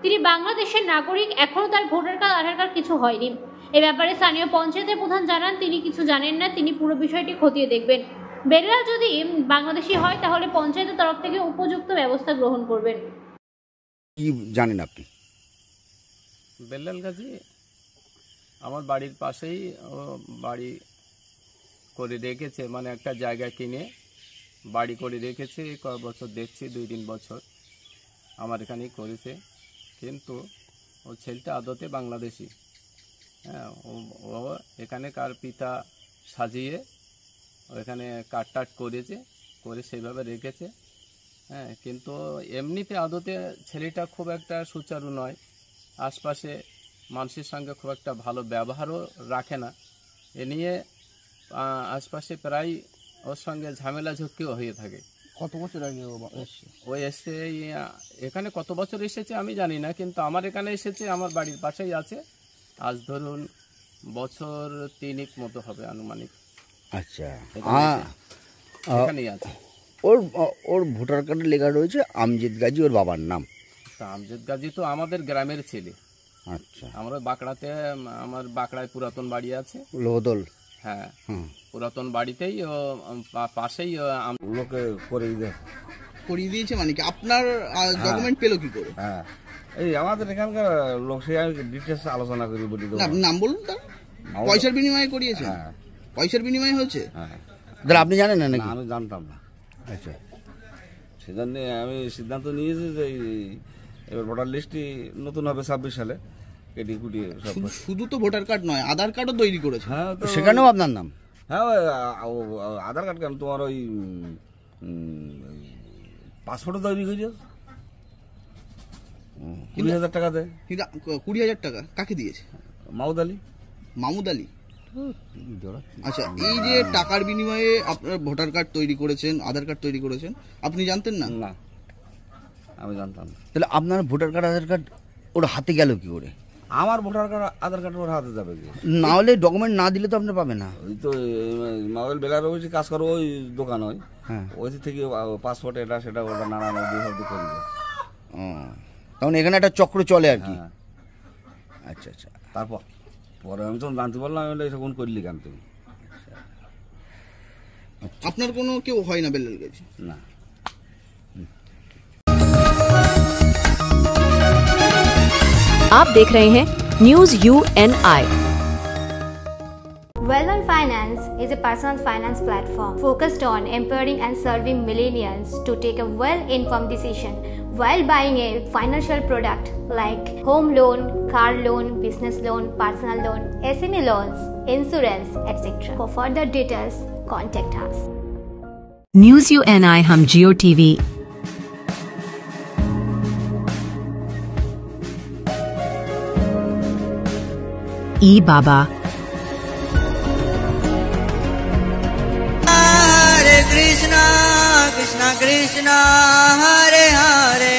তিনি বাংলাদেশের নাগরিক, এখনও তার ভোটার কার্ড, আধার কার্ড কিছু হয়নি। এ ব্যাপারে স্থানীয় পঞ্চায়েতের প্রধান জানান তিনি কিছু জানেন না, তিনি পুরো বিষয়টি খতিয়ে দেখবেন। বেলাল যদি বাংলাদেশি হয় তাহলে পঞ্চায়েতের তরফ থেকে উপযুক্ত ব্যবস্থা গ্রহণ করবেন। কি জানেন আপনি? বেলাল গাজী আমার বাড়ির পাশেই বাড়ি করে রেখেছে, মানে একটা জায়গা কিনে বাড়ি করে রেখেছে। কয়েক বছর দেখছি, 2-3 বছর আমার এখানেই করেছে। কিন্তু ও ছেলেটা আদতে বাংলাদেশি। হ্যাঁ, ও এখানে কার পিতা সাজিয়ে ওখানে কাট করেছে, করে সেইভাবে রেখেছে। হ্যাঁ, কিন্তু এমনিতে আদতে ছেলেটা খুব একটা সুচারু নয়, আশপাশে মানুষের সঙ্গে খুব একটা ভালো ব্যবহারও রাখে না। এ নিয়ে আশপাশে প্রায় ওর সঙ্গে ঝামেলা ঝক্কিও হয়ে থাকে। কত বছর আগে ও এসছে এখানে? কত বছর এসেছে আমি জানি না, কিন্তু আমার এখানে এসেছে, আমার বাড়ির পাশেই আছে। আজ ধরুন বছর 3 মতো হবে আনুমানিক। আচ্ছা, এখানেই আছে। ওর ভোটার কার্ডে লেখা রয়েছে আমজেদ গাজী, ওর বাবার নাম। আমজেদ গাজী তো আমাদের গ্রামের ছেলে। আচ্ছা, আমরা বাঁকড়াতে, আমার বাঁকড়ায় পুরাতন বাড়ি আছে, লোহদল। হ্যাঁ, পুরাতন বাড়িতেই পাশেই লোকে করিয়ে দিয়েছে। মানে কি আপনার ডকুমেন্ট পেলো কি করে? হ্যাঁ, এই আমাদের এখানকার লোক, সে ডিটেলস আলোচনা করি বলি। আপনি নাম বলুন তার। পয়সার বিনিময়ে করিয়েছে? হ্যাঁ, পয়সার বিনিময়ে হচ্ছে। হ্যাঁ, তাহলে আপনি জানেন না নাকি? আমি জানতাম না। আচ্ছা, সেজন্য আমি সিদ্ধান্ত নিয়েছি যে এবার ভোটার লিস্টই নতুন হবে 26 সালে। কেটে কুটিয়ে শুধু তো ভোটার কার্ড নয়, আধার কার্ডও তৈরি করেছে। হ্যাঁ, সেখানেও আপনার নাম? হ্যাঁ, আধার কার্ড কেন, তোমার ওই পাসপোর্টও তৈরি করেছে 20,000 টাকাতে। 20,000 টাকা কাকে দিয়েছে? মাহমুদ আলী। মাহমুদ আলী। আচ্ছা, এই যে টাকার বিনিময়ে আপনার ভোটার কার্ড তৈরি করেছেন, আধার কার্ড তৈরি করেছেন, আপনি জানতেন না? না, আমি জানতাম না। তাহলে আপনার ভোটার কার্ড, আধার কার্ড ওর হাতে গেল কি করে? আমার ভোটার কার্ড, আধার কার্ড ওর হাতে যাবে কি? না হলে ডকুমেন্ট না দিলে তো আপনি পাবেন না। ওই তো মোবাইল বেলার ওই কাজ করো, ওই দোকান হয়। হ্যাঁ, ওই থেকে পাসপোর্ট এটা সেটা ওটা নানান বিভাগ করে দেয়। তখন এখানে একটা চক্র চলে আর কি। আচ্ছা আচ্ছা, তারপর পরে আমি তখন জানতে পারলাম এরকম করলি কেন তুমি। আপনার কোনো কেউ হয় না বেলাল গাজী? না। आप देख रहे हैं news UNI। Well-On Finance is a personal finance platform focused on empowering and serving millennials to take a well-informed decision while buying a financial product like home loan, car loan, business loan, personal loan, SME loans, insurance, etc. For further details, contact us. News UNI हम जियो TV ई बाबा Hare Krishna, Krishna Krishna, Hare Hare,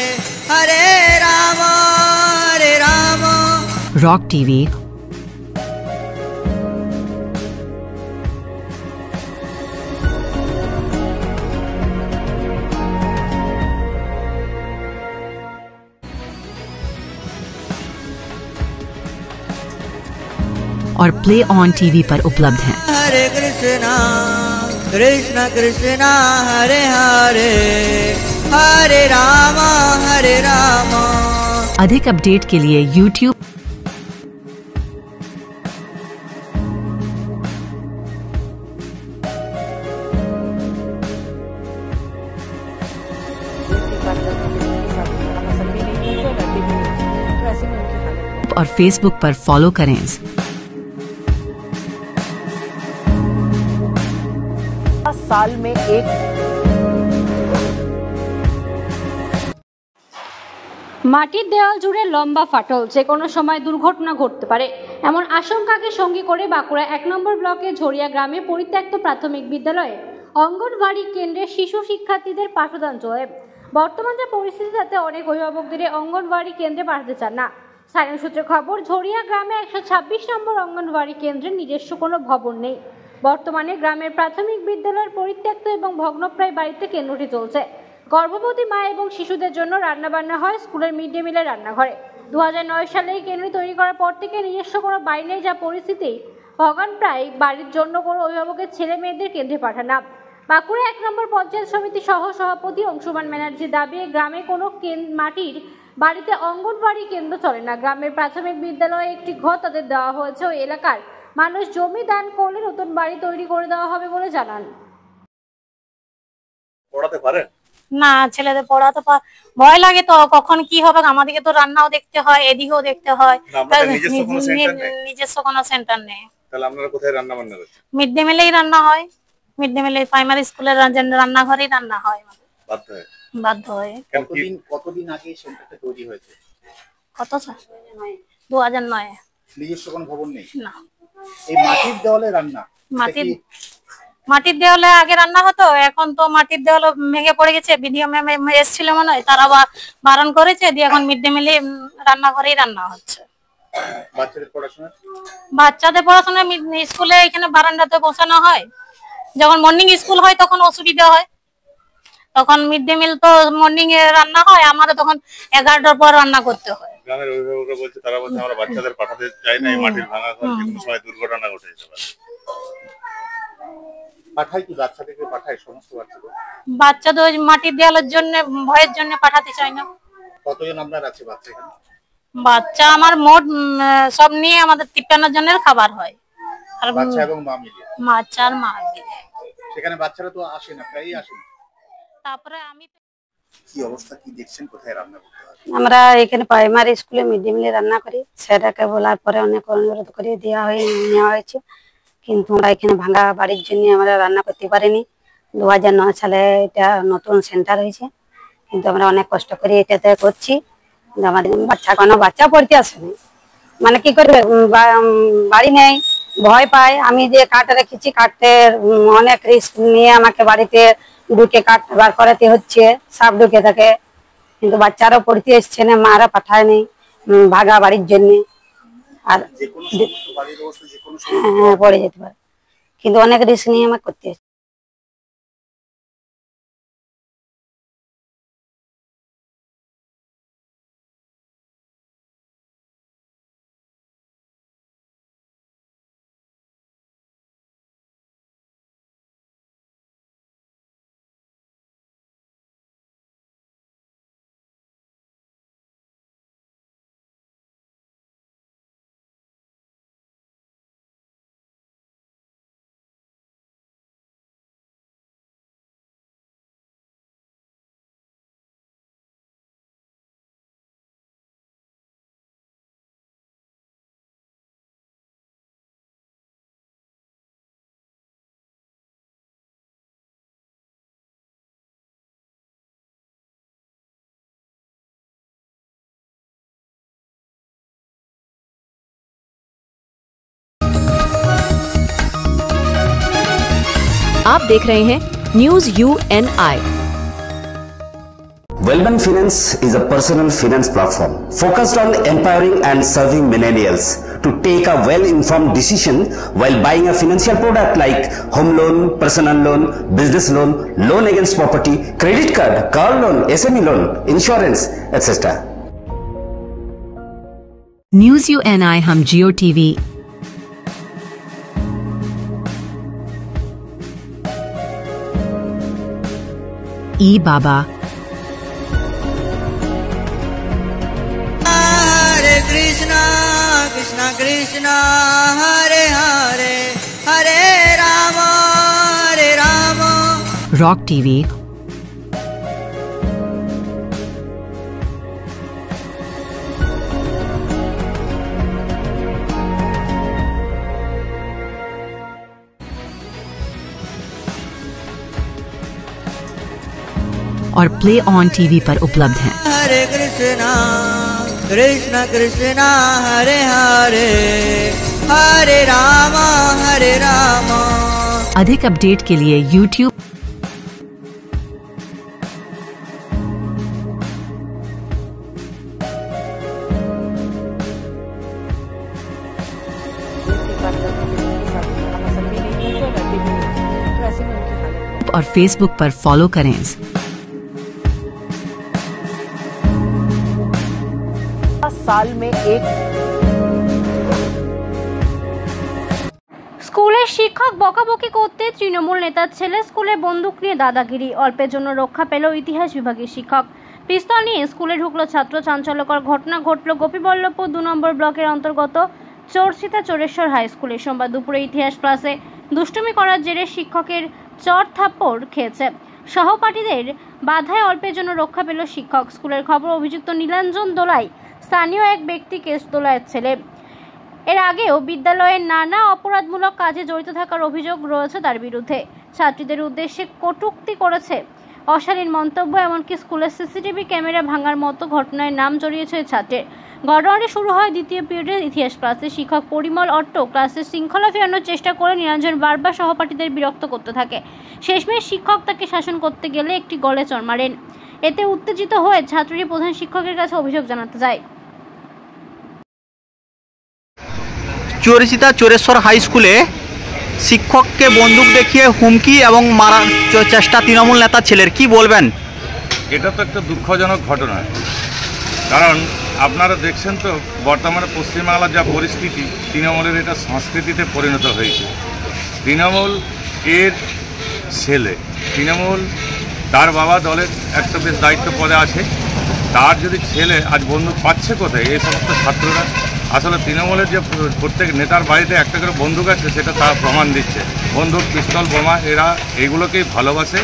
Hare Rama, Hare Rama. Rock TV और play on TV पर उपलब्ध हैं। Hare Krishna, Krishna Krishna, Hare Hare, Hare Rama, Hare Rama. अधिक update के लिए YouTube और Facebook पर फॉलो करें। साल में एक মাটির দেওয়াল জুড়ে লম্বা ফাটল, যে কোনো সময় দুর্ঘটনা ঘটতে পারে এমন আশঙ্কাকে সঙ্গী করে বাঁকুড়া 1 নম্বর ব্লকে ঝরিয়া গ্রামে পরিত্যক্ত প্রাথমিক বিদ্যালয়ে অঙ্গনওয়াড়ি কেন্দ্রে শিশু শিক্ষার্থীদের পাঠদান চলে। বর্তমান যে পরিস্থিতি, তাতে অনেক অভিভাবকদের অঙ্গনওয়াড়ি কেন্দ্রে পাঠাতে চান না। স্থানীয় সূত্রে খবর, ঝরিয়া গ্রামে 126 নম্বর অঙ্গনওয়াড়ি কেন্দ্রের নিজস্ব কোনো ভবন নেই। বর্তমানে গ্রামের প্রাথমিক বিদ্যালয়ের পরিত্যক্ত এবং ভগ্নপ্রায় বাড়িতে কেন্দ্রটি চলছে। গর্ভবতী মা এবং শিশুদের জন্য রান্নাবান্না হয় স্কুলের মিড ডে মিলের রান্নাঘরে। 2009 সালে এই কেন্দ্র তৈরি করার পর থেকে নিজস্ব কোনো বাড়ি নেই, যা পরিস্থিতি ভগ্নপ্রায় বাড়ির জন্য কোনো অভিভাবকের ছেলে মেয়েদের কেন্দ্রে পাঠানো। বাঁকুড়া 1 নম্বর পঞ্চায়েত সমিতি সহ সভাপতি অংশুমান ব্যানার্জির দাবি, গ্রামে কোনো মাটির বাড়িতে অঙ্গনওয়াড়ি কেন্দ্র চলে না। গ্রামের প্রাথমিক বিদ্যালয়ে একটি ঘর তাদের দেওয়া হয়েছে। ওই এলাকার মানুষ জমি দান করলে নতুন বাড়ি তৈরি করে দেওয়া হবে বলে জানান। পড়াতে পারেন না, ছেলেদের পড়াতে ভয় লাগে, তো কখন কি হবে। আমাদেরকে তো রান্নাও দেখতে হয়, এদিকেও দেখতে হয়। নিজস্ব কোনো সেন্টার নেই। তাহলে আপনারা কোথায় রান্না বান্না করছেন? মিড ডে মিলেই রান্না হয়। মিড ডে মিলে প্রাইমারি স্কুলের রান্নাঘরেই রান্না হয়। বাধ্য হয়ে। কতদিন আগে সেন্টারটা তৈরি হয়েছে? কত সাল? 2009। নিজস্ব কোনো ভবন নেই? না। এই মাটির দেওয়ালে রান্না? মাটির দেওয়ালে আগে রান্না হতো, এখন তো মাটির দেওয়াল ভেঙে পড়ে গেছে। বিডিও ম্যাম এসেছিল মনে হয়, তারা বারণ করেছে, দিয়ে এখন মিড ডে মিলে রান্নাঘরেই রান্না হচ্ছে। বাচ্চাদের পড়াশোনা স্কুলে এখানে বারান্দাতে বসানো হয়। যখন মর্নিং স্কুল হয় তখন অসুবিধা হয়, তখন মিড ডে মিল তো মর্নিং এ রান্না হয়, আমাদের তখন 11টার পর রান্না করতে হয়। গ্রামের অভিভাবকরা বলছে, তারা বলছে আমরা বাচ্চাদের পাঠাতে চাই না, এই মাটির ভাঙা ঘর যে কোনো সময় দুর্ঘটনা ঘটে যেতে পারে। পাঠায় কি বাচ্চাদেরকে পাঠায়? সমস্ত বাচ্চাদের মাটির দেওয়ালের জন্য ভয়ের জন্য পাঠাতে চাই না। কতজন আপনার আছে বাচ্চা এখানে? বাচ্চা আমার মোট সব নিয়ে আমাদের 53 জনের খাবার হয়। আর বাচ্চা এবং মা মিলিয়ে? বাচ্চা আর মা মিলিয়ে। সেখানে বাচ্চারা তো আসে না, প্রায়ই আসে না। তারপরে আমি কি অবস্থা, কি দেখছেন, কোথায় রান্না করতে হয়? আমরা এখানে প্রাইমারি স্কুলে মিড ডে মিলে রান্না করি। সেটাকে বলার পরে অনেক অনুরোধ করে নেওয়া হয়েছে, কিন্তু আমরা এখানে ভাঙা বাড়ির জন্য আমরা রান্না করতে পারিনি। 2009 সালে এটা নতুন সেন্টার হয়েছে, কিন্তু আমরা অনেক কষ্ট করে এটাতে করছি। আমাদের বাচ্চা পড়তে আসেনি, মানে কি করবে, বাড়ি নেই, ভয় পায়। আমি যে কাঠ রেখেছি, কাঠের অনেক রিস্ক নিয়ে আমাকে বাড়িতে ঢুকে কাঠ বার করাতে হচ্ছে, সাপ ঢুকে থাকে। কিন্তু বাচ্চারাও পড়তে এসছে না, মারা পাঠায়নি ভাগা বাড়ির জন্য। আর হ্যাঁ, পড়ে যেতে পারে, কিন্তু অনেক রিস্ক নিয়ে আমাকে করতে হচ্ছে। आप देख रहे हैं news UNI। Wellman Finance is a personal finance platform focused on empowering and serving millennials to take a well-informed decision while buying a financial product like home loan, personal loan, business loan, loan against property, credit card, car loan, SME loan, insurance, etc. News UNI हम जियो TV ई बाबा हरे Krishna Krishna Krishna Hare Hare Hare Ram rock TV और play on TV पर उपलब्ध हैं। हरे कृष्णा कृष्णा कृष्णा हरे हरे हरे राम अधिक update के लिए YouTube और Facebook पर फॉलो करें। साल में एक স্কুলের শিক্ষক বকাবকি করতে তৃণমূল নেতার ছেলে স্কুলে বন্দুক নিয়ে দাদাগিরি, অল্পের জন্য রক্ষা পেল ইতিহাস বিভাগের শিক্ষক। পিস্তল নিয়ে স্কুলে ঢুকলো ছাত্র, চাঞ্চল্যকর ঘটনা ঘটল গোপীবল্লভপুর 2 নম্বর ব্লকের অন্তর্গত চোরসিতা চোরেশ্বর হাই স্কুলে। সোমবার দুপুরে ইতিহাস ক্লাসে দুষ্টুমি করার জেরে শিক্ষকের চর থাপ্পড় খেয়েছে। সহপাঠীদের বাধায় অল্পের জন্য রক্ষা পেল শিক্ষক। স্কুলের খবর, অভিযুক্ত নীলাঞ্জন দোলাই স্থানীয় এক ব্যক্তি কেস দোলাইয়ের ছেলে। এর আগেও বিদ্যালয়ের নানা অপরাধমূলক কাজে জড়িত থাকার অভিযোগ রয়েছে তার বিরুদ্ধে। ছাত্রীদের উদ্দেশ্যে কটূক্তি করেছে, অশালীন মন্তব্য, এমনকি স্কুলের সিসিটিভি ক্যামেরা ভাঙার মতো ঘটনায় নাম জড়িয়েছে ছাত্রের। ঘটনাটি শুরু হয় দ্বিতীয় পিরিয়ডের ইতিহাস ক্লাসে। শিক্ষক পরিমল অট্ট ক্লাসের শৃঙ্খলা ফেরানোর চেষ্টা করে নীলাঞ্জন বারবার সহপাঠীদের বিরক্ত করতে থাকে। শেষমেশ শিক্ষক তাকে শাসন করতে গেলে একটি গলে চড় মারেন। এতে উত্তেজিত হয়ে ছাত্রী প্রধান শিক্ষকের কাছে অভিযোগ জানাতে যায়। চোরসিতা চোরেশ্বর হাই স্কুলে শিক্ষককে বন্দুক দেখিয়ে হুমকি এবং মারার চেষ্টা তৃণমূল নেতা ছেলের, কি বলবেন? এটা তো একটা দুঃখজনক ঘটনা, কারণ আপনারা দেখছেন তো বর্তমানে পশ্চিমবাংলার যা পরিস্থিতি, তৃণমূলের এটা সংস্কৃতিতে পরিণত হয়েছে। তৃণমূল এর ছেলে, তৃণমূল তার বাবা দলের একটা বেশ দায়িত্ব পদে আছে, তার যদি ছেলে আজ বন্দুক পাচ্ছে কোথায়? এই সমস্ত ছাত্ররা। আসলে তৃণমূলের যে প্রত্যেক নেতার বাড়িতে একটা করে বন্দুক আছে সেটা তারা প্রমাণ দিচ্ছে। বন্দুক, পিস্তল, বোমা এরা এইগুলোকেই ভালোবাসে,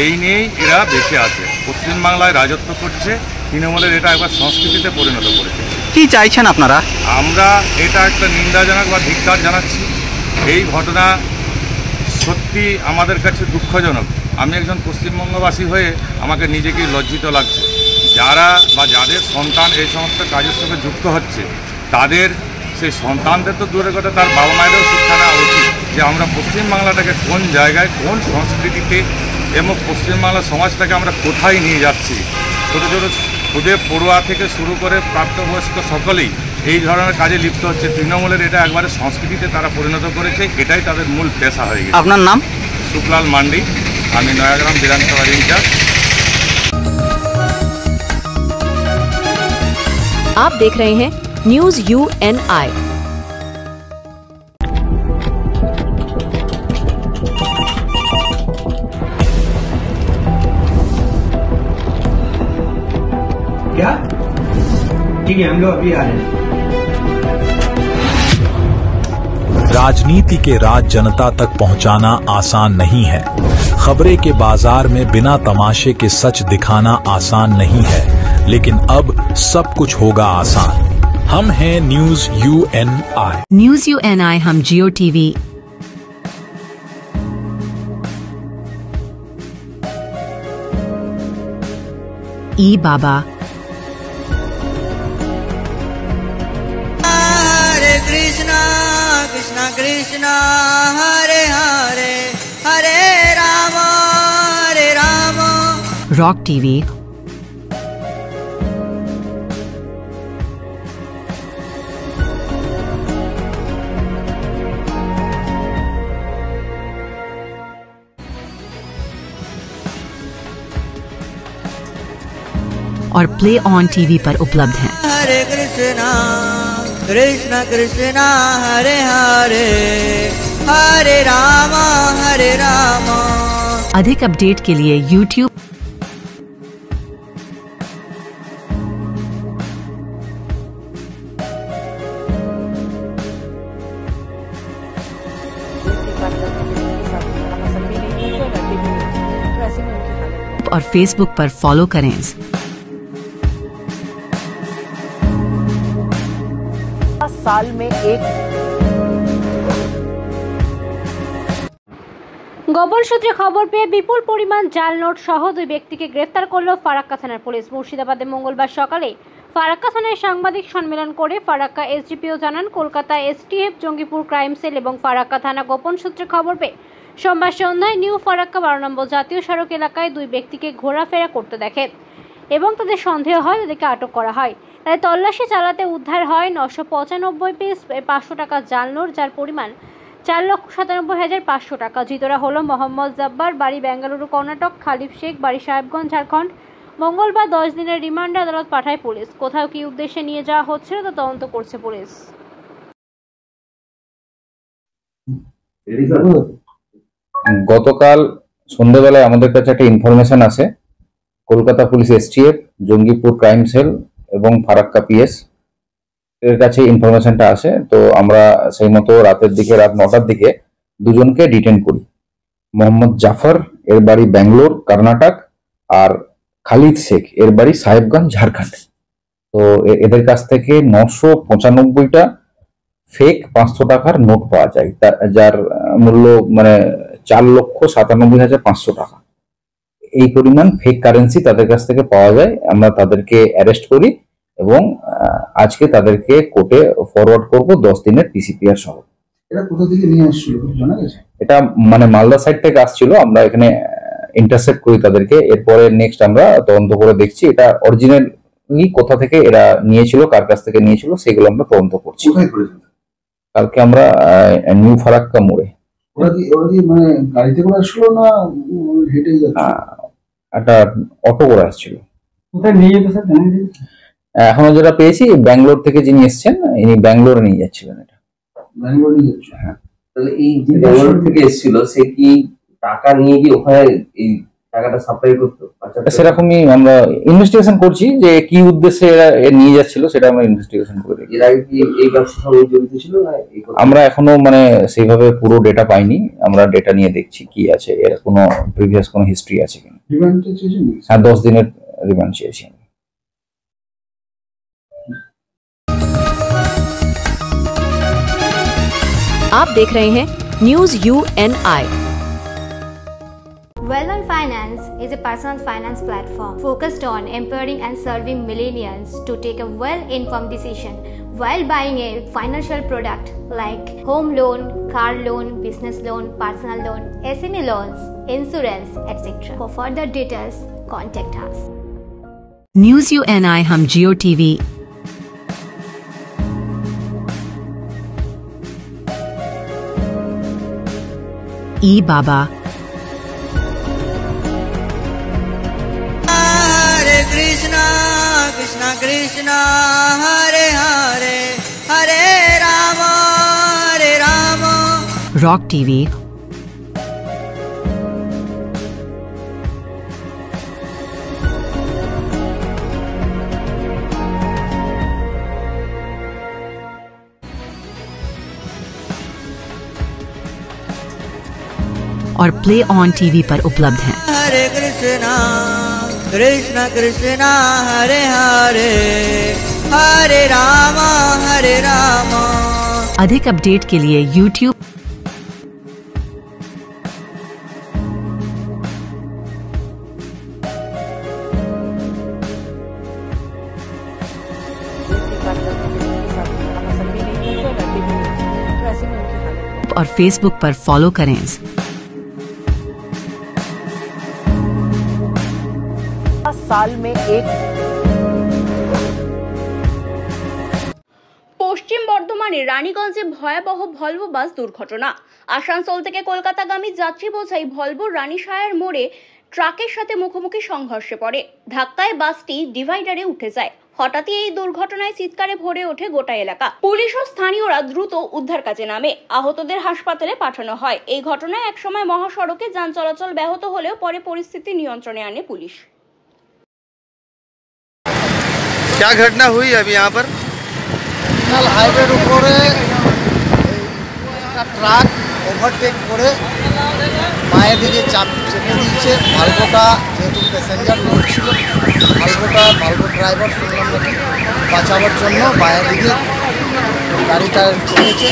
এই নিয়েই এরা বেঁচে আছে। পশ্চিমবাংলায় রাজত্ব করছে, তৃণমূলের এটা একবার সংস্কৃতিতে পরিণত করেছে। কি চাইছেন আপনারা? আমরা এটা একটা নিন্দাজনক বা ধিক্কার জানাচ্ছি। এই ঘটনা সত্যি আমাদের কাছে দুঃখজনক। আমি একজন পশ্চিমবঙ্গবাসী হয়ে আমাকে নিজেকেই লজ্জিত লাগছে। যারা বা যাদের সন্তান এই সমস্ত কাজের সঙ্গে যুক্ত হচ্ছে, তাদের সেই সন্তানদের তো দূরে কথা, তার বাবা মায়েরও শিক্ষা নেওয়া উচিত যে আমরা পশ্চিমবাংলাটাকে কোন জায়গায়, কোন সংস্কৃতিতে এবং পশ্চিমবাংলা সমাজটাকে আমরা কোথায় নিয়ে যাচ্ছি। ছোটো ছোটো খুদে পড়ুয়া থেকে শুরু করে প্রাপ্তবয়স্ক সকলেই এই ধরনের কাজে লিপ্ত হচ্ছে। তৃণমূলের এটা একবারে সংস্কৃতিতে তারা পরিণত করেছে, এটাই তাদের মূল পেশা হয়ে গেছে। আপনার নাম? শুক্লাল মান্ডি, আমি নয়াগ্রাম বিধানসভার ইনচার্জ। आप देख रहे हैं न्यूज UNI। क्या? ठीक है, हम लोग अभी आ रहे हैं। राजनीति के राज जनता तक पहुंचाना आसान नहीं है। खबरें के बाजार में बिना तमाशे के सच दिखाना आसान नहीं है, लेकिन अब सब कुछ होगा आसान। हम हैं न्यूज UNI। न्यूज UNI हम जियो TV ई बाबा। हरे कृष्णा कृष्णा कृष्णा हरे हरे हरे रॉक टीवी और प्ले ऑन टीवी पर उपलब्ध हैं। हरे कृष्णा कृष्ण कृष्णा हरे हरे हरे राम अधिक अपडेट के लिए YouTube और Facebook पर फॉलो करें। साल में एक গোপন সূত্রে খবর পেয়ে বিপুল পরিমাণ জাল নোট সহ দুই ব্যক্তিকে গ্রেফতার করল ফারাক্কা থানার পুলিশ। মুর্শিদাবাদে মঙ্গলবার সকালে ফারাক্কা থানায় সাংবাদিক সম্মেলন করে ফারাক্কা এসডিপিও জানান, Kolkata STF Jangipur crime sell এবং ফারাক্কা থানা গোপন সূত্রে খবর পেয়ে সোমবার সন্ধ্যায় নিউ ফারাক্কা 12 নম্বর জাতীয় সড়ক এলাকায় দুই ব্যক্তিকে ঘোরাফেরা করতে দেখে এবং তাদের সন্দেহ হয় তাদেরকে আটক করা হয়। তাই তল্লাশি চালাতে উদ্ধার হয় 995 পিস 500 টাকা জাল নোট, যার পরিমাণ 4,97,500 টাকা। ধৃতরা হলো মোহাম্মদ জব্বার, বাড়ি বেঙ্গালুরু কর্ণাটক, খালিফ শেখ, বাড়ি সাহেবগঞ্জ ঝাড়খণ্ড। মঙ্গলবার 10 দিনের রিমান্ডে আদালত পাঠায় পুলিশ। কোথাও কি উদ্দেশ্যে নিয়ে যাওয়া হচ্ছিল তা তদন্ত করছে পুলিশ। গতকাল সন্ধ্যাবেলায় আমাদের কাছে একটা ইনফরমেশন আসে, Kolkata police STF Jangipur crime sell এবং ফারাক্কা পিএস এর কাছে ইনফরমেশনটা আসে। তো আমরা সেই মতো রাত 9টার দিকে দুজনকে ডিটেন করি। মোহাম্মদ জাফর, এর বাড়ি ব্যাঙ্গালোর কর্ণাটক, আর খালিদ শেখ, এর বাড়ি সাহেবগঞ্জ ঝাড়খণ্ড। তো এদের কাছ থেকে 995টা ফেক 500 টাকার নোট পাওয়া যায়, যার মূল্য 4,97,500 টাকা। এই পরিমাণ ফেক কারেন্সি তাদের কাছ থেকে পাওয়া যায়। আমরা তাদেরকে অ্যারেস্ট করি এবং আজকে তাদেরকে কোর্টে ফরওয়ার্ড করব 10 দিনের পিসিপিআর সহ। এটা কোথা থেকে নিয়ে আসছিল জানা গেছে? এটা মালদা সাইড থেকে আসছিল, আমরা এখানে ইন্টারসেপ্ট করি তাদেরকে। এরপরে নেক্সট আমরা তদন্ত করে দেখছি এটা অরিজিনালি কোথা থেকে এরা নিয়েছিল, কার কাছ থেকে নিয়েছিল, সেগুলো আমরা তদন্ত করছি। কালকে আমরা নিউ ফারাক্কা মোড়ে। ওরা কি গাড়িতে করে আসলো না হেঁটে যাচ্ছে? একটা অটো করে আসছিল। কোথায় নিয়ে যেতে স্যার জানেন? এখনো যেটা পেয়েছি ব্যাঙ্গালোর থেকে যিনি এসছেন ইনি ব্যাঙ্গালোরে নিয়ে যাচ্ছিলেন। এটা ব্যাঙ্গালোর নিয়ে যাচ্ছে? হ্যাঁ। তাহলে এই যে ব্যাঙ্গালোর থেকে এসেছিল সে কি টাকা নিয়ে গিয়ে ওখানে এই টাকাটা সাপ্লাই করতো? সেরকমই আমরা ইনভেস্টিগেশন করছি যে কি উদ্দেশ্যে এরা নিয়ে যাচ্ছিল, সেটা আমরা ইনভেস্টিগেশন করে দেখি। এর আগে কি এই ব্যবসার সঙ্গে জড়িত ছিল না? আমরা এখনো সেইভাবে পুরো ডেটা পাইনি। আমরা ডেটা নিয়ে দেখছি কি আছে, এর কোনো প্রিভিয়াস কোনো হিস্ট্রি আছে কিনা। রিমান্ড চেয়েছেন? হ্যাঁ, 10 দিনের রিমান্ড চেয়েছি। आप देख रहे हैं news UNI। Well-on Finance is a personal finance platform focused on empowering and serving millennials to take a well-informed decision while buying a financial product like home loan, car loan, business loan, personal loan, SME loans, insurance, etc. For further details, contact us. News UNI हम जियो TV ई बाबा हरे Krishna Krishna Krishna Hare Hare Hare Ram rock TV और play on TV पर उपलब्ध हैं। हरे कृष्णा कृष्णा कृष्णा हरे हरे हरे राम अधिक update के लिए YouTube और Facebook पर फॉलो करें। साल में एक পশ্চিম বর্ধমানের রানীগঞ্জে ভয়াবহ ভলভো বাস দুর্ঘটনা। আসানসোল থেকে কলকাতাগামী যাত্রী বোঝাই ভলভো রানীশায়ার মোড়ে ট্রাকের সাথে মুখোমুখি সংঘর্ষে পড়ে। ধাক্কায় বাসটি ডিভাইডারে উঠে যায়। হঠাৎই এই দুর্ঘটনায় চিৎকারে ভরে ওঠে গোটা এলাকা। পুলিশ ও স্থানীয়রা দ্রুত উদ্ধার কাজে নামে। আহতদের হাসপাতালে পাঠানো হয়। এই ঘটনায় একসময় মহাসড়কে যান চলাচল ব্যাহত হলেও পরে পরিস্থিতি নিয়ন্ত্রণে আনে পুলিশ। क्या घटना हुई अभी यहाँ पर? ন্যাশনাল হাইওয়ের উপরে একটা ট্রাক ওভারটেক করে মায়ের দিকে চেপে দিয়েছে। ভালভোটা যেহেতু প্যাসেঞ্জার লোড ছিল, ভালভো ড্রাইভার শুনলাম নাকি বাঁচাবার জন্য বায়ের দিকে গাড়িটা টেনেছে।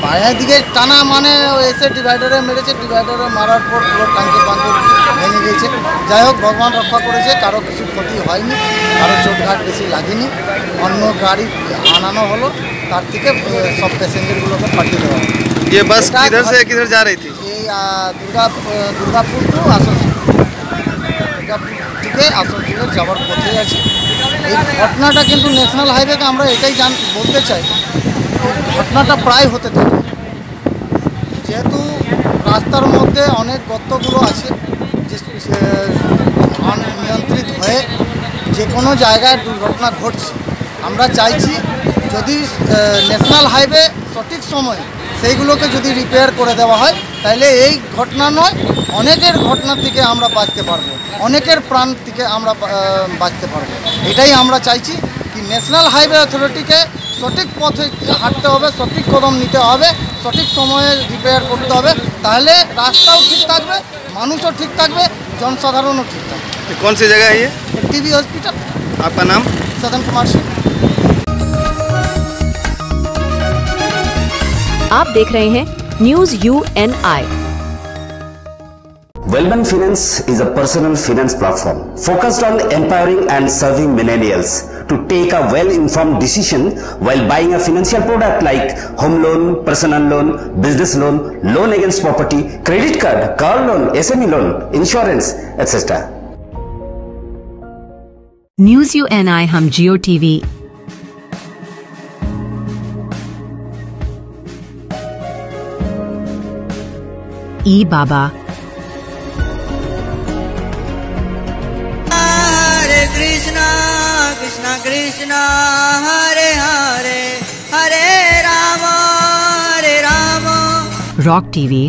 বায়ের দিকে টানা মানে এসে ডিভাইডারে মেরেছে। ডিভাইডারে মারার পর পুরো টাঙ্কি পাঙ্কি ভেঙে গেছে। যাই হোক, ভগবান রক্ষা করেছে, কারো কিছু ক্ষতি হয়নি, কারো চোটঘাট বেশি লাগেনি। অন্য গাড়ি আনানো হলো, তার থেকে সব প্যাসেঞ্জারগুলোকে পাঠিয়ে দেওয়া হলো। ये बस किधर से किधर जा रही थी? এই দুর্গাপুর টু আসানসোল, দুর্গাপুর থেকে আসানসোলে যাওয়ার পথে আছে। এই ঘটনাটা কিন্তু ন্যাশনাল হাইওয়েকে আমরা এটাই বলতে চাই, ঘটনাটা প্রায় হতে থাকে। যেহেতু রাস্তার মধ্যে অনেক গর্তগুলো আছে, যে অনিয়ন্ত্রিত হয়ে যে কোনো জায়গায় দুর্ঘটনা ঘটছে। আমরা চাইছি যদি ন্যাশনাল হাইওয়ে সঠিক সময়ে সেইগুলোকে যদি রিপেয়ার করে দেওয়া হয়, তাহলে এই ঘটনা নয়, অনেকের ঘটনা থেকে আমরা বাঁচতে পারবো, অনেকের প্রাণ থেকে আমরা বাঁচতে পারবো। এটাই আমরা চাইছি কি ন্যাশনাল হাইওয়ে অথরিটিকে সঠিক পথে হাঁটতে হবে, সঠিক কদম নিতে হবে, সঠিক সময়ে রিপেয়ার করতে হবে। তাহলে রাস্তাও ঠিক থাকবে, মানুষও ঠিক থাকবে, জনসাধারণও ঠিক থাকবে। कौन सी जगह है ये? TB hospital. आपका नाम? सदन कुमार सिंह। आप देख रहे हैं news UNI। Wellman Finance is a personal finance platform focused on empowering and serving millennials to take a well-informed decision while buying a financial product like home loan, personal loan, business loan, loan against property, credit card, car loan, SME loan, insurance, etc. News UNI हम जियो TV ई बाबा हरे Krishna Krishna Krishna Hare Hare Hare Ram rock TV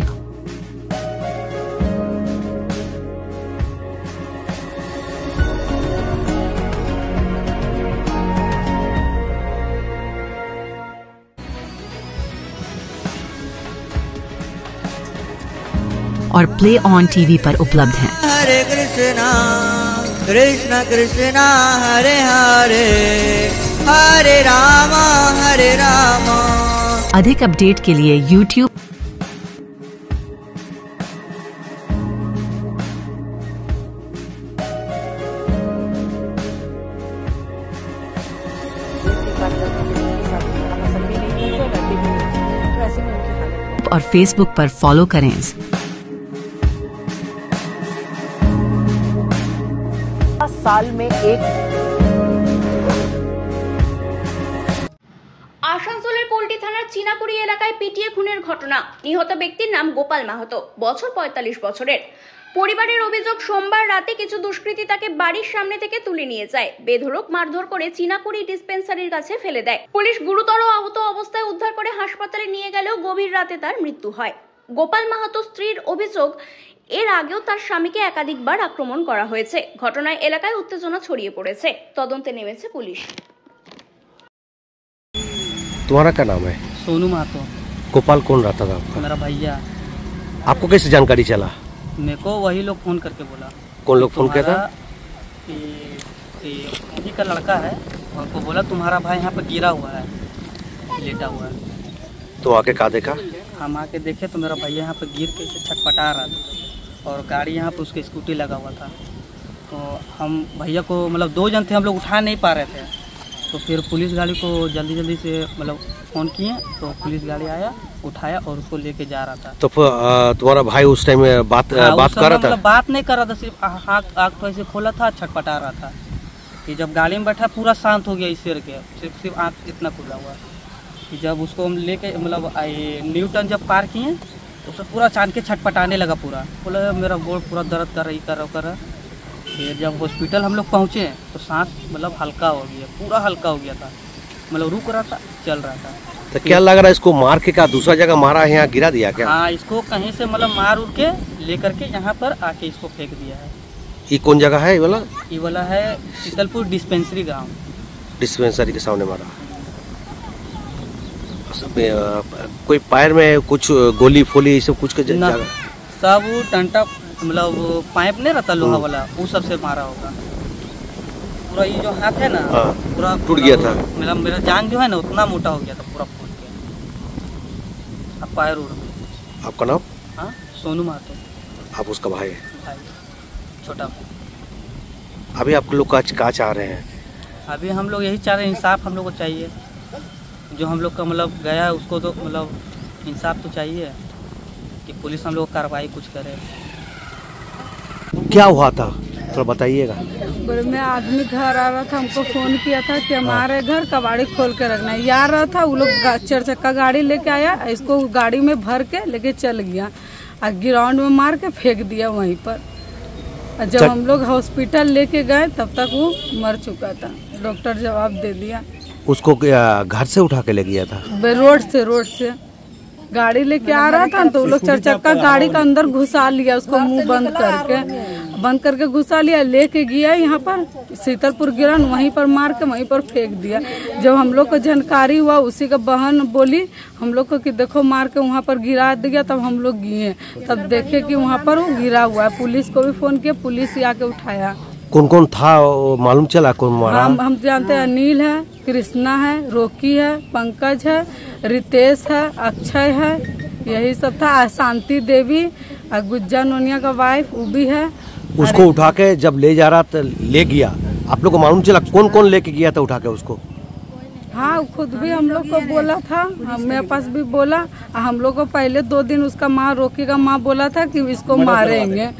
और play on TV पर उपलब्ध हैं। हरे कृष्णा कृष्णा कृष्णा हरे हरे हरे राम अधिक update के लिए YouTube और Facebook पर फॉलो करें। साल में एक আসানসোলের পল্টি থানার চিনাকুড়ি এলাকায় পিটিয়ে খুনের ঘটনা। নিহত ব্যক্তির নাম গোপাল মাহাতো, বছর 45 বছরের। পরিবারের অভিযোগ, সোমবার রাতে কিছু দুষ্কৃতী তাকে বাড়ির সামনে থেকে তুলে নিয়ে যায়, বেধড়ক মারধর করে চিনাকুড়ি ডিসপেন্সারির কাছে ফেলে দেয়। পুলিশ গুরুতর আহত অবস্থায় উদ্ধার করে হাসপাতালে নিয়ে গেলেও গভীর রাতে তার মৃত্যু হয়। গোপাল মাহাতো স্ত্রীর অভিযোগ, এর আগেও তার স্বামীকে একাধিকবার আক্রমণ করা হয়েছে। ঘটনায় এলাকায় উত্তেজনা ছড়িয়ে পড়েছে। তদন্তে নেমেছে পুলিশ। तुम्हारा क्या नाम है? सोनू महतो। गोपाल कौन रहता था आपका? मेरा भैया। आपको कैसे जानकारी चला? मेरे को वही लोग फोन करके बोला। कौन लोग फोन किया था? जी का लड़का है, उनको बोला तुम्हारा भाई यहाँ पे गिरा हुआ है, लेटा हुआ है। तो आके कहा देखा? हम आके देखे तो मेरा भैया यहाँ पे गिर के छटपटा रहा था और गाड़ी यहाँ पे उसके स्कूटी लगा हुआ था। तो हम भैया को मतलब 2 जन थे, हम लोग उठा नहीं पा रहे थे। तो फिर पुलिस गाड़ी को जल्दी जल्दी से मतलब फ़ोन किए तो पुलिस गाड़ी आया, उठाया और उसको लेके जा रहा था। तो तुम्हारा भाई उस टाइम बात कर रहा था? मतलब बात नहीं कर रहा था, सिर्फ आँख तो ऐसे खोला था, छटपटा रहा था। कि जब गाड़ी में बैठा पूरा शांत हो गया इस सिर के, सिर्फ आँख इतना खुला हुआ। कि जब उसको हम लेके मतलब न्यूटन जब पार किए तो उसको पूरा चांद के छटपटाने लगा, पूरा बोला मेरा गोड़ पूरा दर्द कर रहा। फिर जब हॉस्पिटल हम लोग पहुँचे तो सांस मतलब हल्का हो गया, पूरा हल्का हो गया था, मतलब रुक रहा था, चल रहा था। तो क्या लग रहा है इसको मार के क्या दूसरा जगह मारा है, यहाँ गिरा दिया क्या? हाँ, इसको कहीं से मतलब मार उड़ के लेकर के यहाँ पर आके इसको फेंक दिया है। ये कौन जगह है? ये वाला है शीतलपुर डिस्पेंसरी गाँव। डिस्पेंसरी के सामने मारा। कोई पैर में कुछ गोली फोली सब कुछ के जगह? सब डंटा मतलब पाइप नहीं रहता लोहा वाला, वो सबसे मारा होगा। पूरा ये जो हाथ है ना पूरा टूट गया था। मतलब मेरा जान जो है ना उतना मोटा हो गया था, पूरा फूट के। अब पैर उड़ गया। आपका नाम? हाँ, सोनू महतो। आप उसका भाई है? भाई छोटा। अभी आप लोग क्या चाह रहे हैं? अभी हम लोग यही चाह रहे हैं, इंसाफ हम लोग को चाहिए। जो हम लोग का मतलब गया है उसको तो मतलब इंसाफ तो चाहिए कि पुलिस हम लोग कार्रवाई कुछ करे। क्या हुआ था थोड़ा बताइएगा। मैं आदमी घर आ रहा था, हमको फोन किया था कि हमारे घर कबाड़ी खोल के रखना है। यार रहा था, वो लोग 4 चक्का गाड़ी लेके आया, इसको गाड़ी में भर के लेके चल गया और ग्राउंड में मार के फेंक दिया वहीं पर। जब हम लोग हॉस्पिटल लेके गए तब तक वो मर चुका था, डॉक्टर जवाब दे दिया। उसको घर से उठा के ले गया था? रोड से गाड़ी लेके आ रहा था, तो वो लोग 4 चक्का गाड़ी का अंदर घुसा लिया, उसको मुंह बंद करके घुसा लिया, लेके गया यहाँ पर शीतलपुर गिरन, वहीं पर मार के वहीं पर फेंक दिया। जब हम लोग को जानकारी हुआ, उसी का बहन बोली हम लोग को कि देखो मार के वहाँ पर गिरा दिया, तब हम लोग गए, तब देखे कि वहाँ पर वो गिरा हुआ है। पुलिस को भी फोन किया, पुलिस ही आके उठाया। कौन कौन था मालूम चला? कौन मारा? हम जानते हैं, अनिल है, कृष्णा है, रोकी है, पंकज है, रितेश है, अक्षय है, यही सब था। शांति देवी और गुज्जा नोनिया का वाइफ वो भी है। उसको उठा के जब ले जा रहा था, ले गया, आप लोग को मालूम चला कौन कौन लेके गया था उठा के उसको? हाँ, खुद भी हम लोग को बोला था, मेरे पास भी बोला। हम लोग को पहले 2 दिन उसका माँ, रोकी का माँ बोला था कि इसको मारेंगे।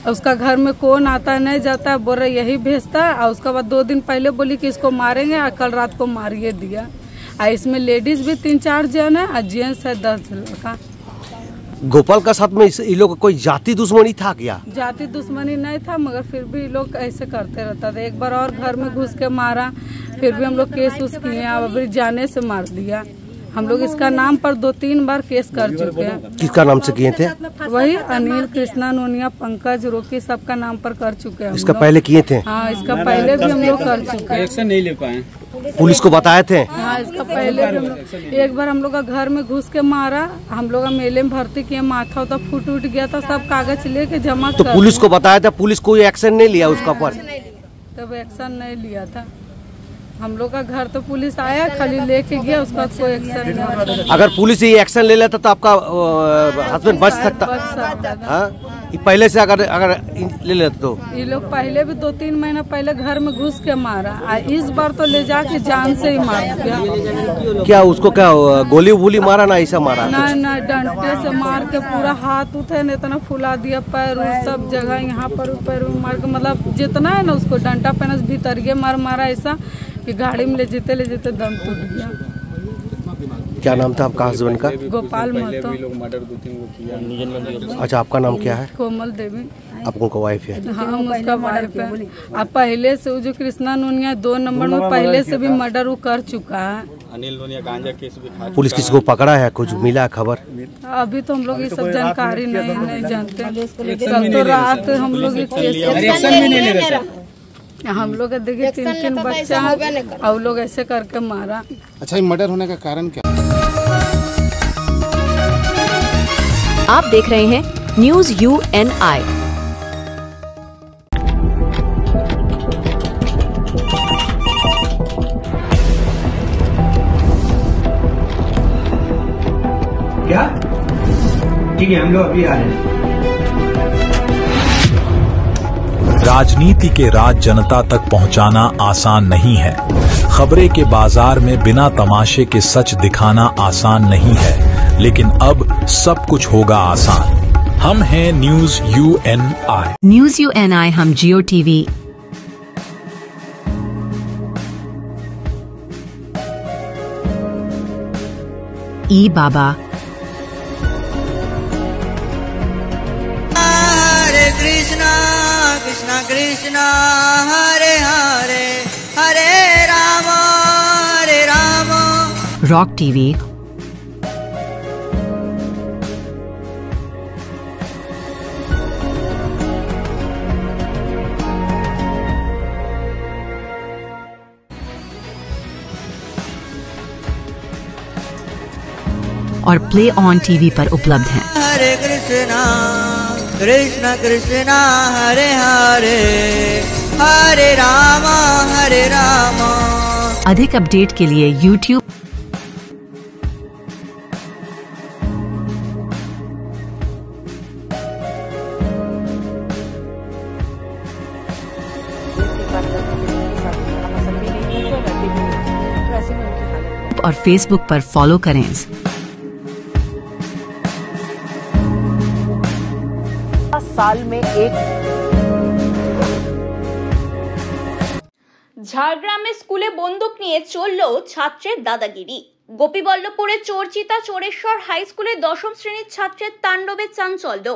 उसका घर में कौन आता नहीं जाता, बोल रहे यही भेजता है। और उसके बाद 2 दिन पहले बोली कि इसको मारेंगे, और कल रात को मारिए दिया। और इसमें लेडीज भी 3-4 जन है और जेंट्स है 10 लड़का। गोपाल का साथ में इन लोग कोई जाति दुश्मनी था क्या? जाति दुश्मनी नहीं था, मगर फिर भी लोग ऐसे करते रहता था। एक बार और घर में घुस के मारा, फिर भी हम लोग केस उस किए, अभी जाने से मार दिया। हम लोग इसका नाम पर 2-3 बार केस कर चुके हैं। किसका नाम से किए थे? वही अनिल, कृष्णा, नोनिया, पंकज, रोकी, सबका नाम पर कर चुके हैं। इसका पहले किए थे? हाँ, इसका पहले भी हम लोग कर चुके हैं। एक्शन नहीं ले पाए, पुलिस को बताए थे? हाँ, इसका पहले भी हम लोग, एक बार हम लोग का घर में घुस के मारा, हम लोग मेले में भर्ती किए, माथा उता फूट गया था, सब कागज लेके जमा तो कर। पुलिस को बताया था, पुलिस कोई एक्शन नहीं लिया उसका पर? तब एक्शन नहीं लिया था। हम लोग का घर तो पुलिस आया, खाली लेके गया, उसका कोई एक्शन नहीं। अगर पुलिस ये एक्शन ले लेता तो आपका हस्बैंड बच सकता? हाँ, ये पहले से अगर ले लेते तो? ये लोग पहले भी 2-3 महीना पहले घर में घुस के मारा, इस बार तो ले जाके जान से ही मार दिया। क्या उसको क्या गोली वोली मारा ना, ऐसा मारा? ना, डंडे से मार के पूरा हाथ उठे न इतना फुला दिया, पैर सब जगह, यहाँ पर पैर मार के, मतलब जितना है ना उसको डंडा पेनस भीतरिए मारा ऐसा कि गाड़ी में ले जेते दम टूट गया। क्या नाम था आपका हस्बैंड का? गोपाल महतो। अच्छा, आपका नाम क्या है? कोमल देवी। आप उनका वाइफ है? हाँ, हम उसका वाइफ है। अब पहले से वो जो कृष्णा नोनिया 2 नंबर में पहले से भी मर्डर वो कर चुका है। अनिल नोनिया गांजा केस भी। पुलिस किसी को पकड़ा है, कुछ मिला खबर? अभी तो हम लोग ये सब जानकारी नहीं जानते। कल तो रात हम लोग हम लोग देखिए 3 बच्चा और लोग ऐसे करके मारा। अच्छा, ये मर्डर होने का कारण क्या? आप देख रहे हैं न्यूज UNI। क्या? ठीक है, हम लोग अभी आ रहे हैं। राजनीति के राज जनता तक पहुंचाना आसान नहीं है। खबरें के बाजार में बिना तमाशे के सच दिखाना आसान नहीं है, लेकिन अब सब कुछ होगा आसान। हम हैं न्यूज UNI। न्यूज UNI हम जियो टीवी। ई बाबा। हरे कृष्णा कृष्णा कृष्णा हरे हरे हरे राम रॉक टीवी। और प्ले ऑन टीवी पर उपलब्ध हैं। हरे कृष्णा कृष्णा कृष्णा हरे हरे हरे राम हरे राम। अधिक अपडेट के लिए YouTube और Facebook पर फॉलो करें। साल में एक। ঝাড়গ্রামে স্কুলে বন্দুক নিয়ে চলল ছাত্রের দাদাগিরি। গোপীবল্লভপুরে চর্চিতা চোরেশ্বর হাই স্কুলে দশম শ্রেণীর ছাত্রের তাণ্ডবে চাঞ্চল্য।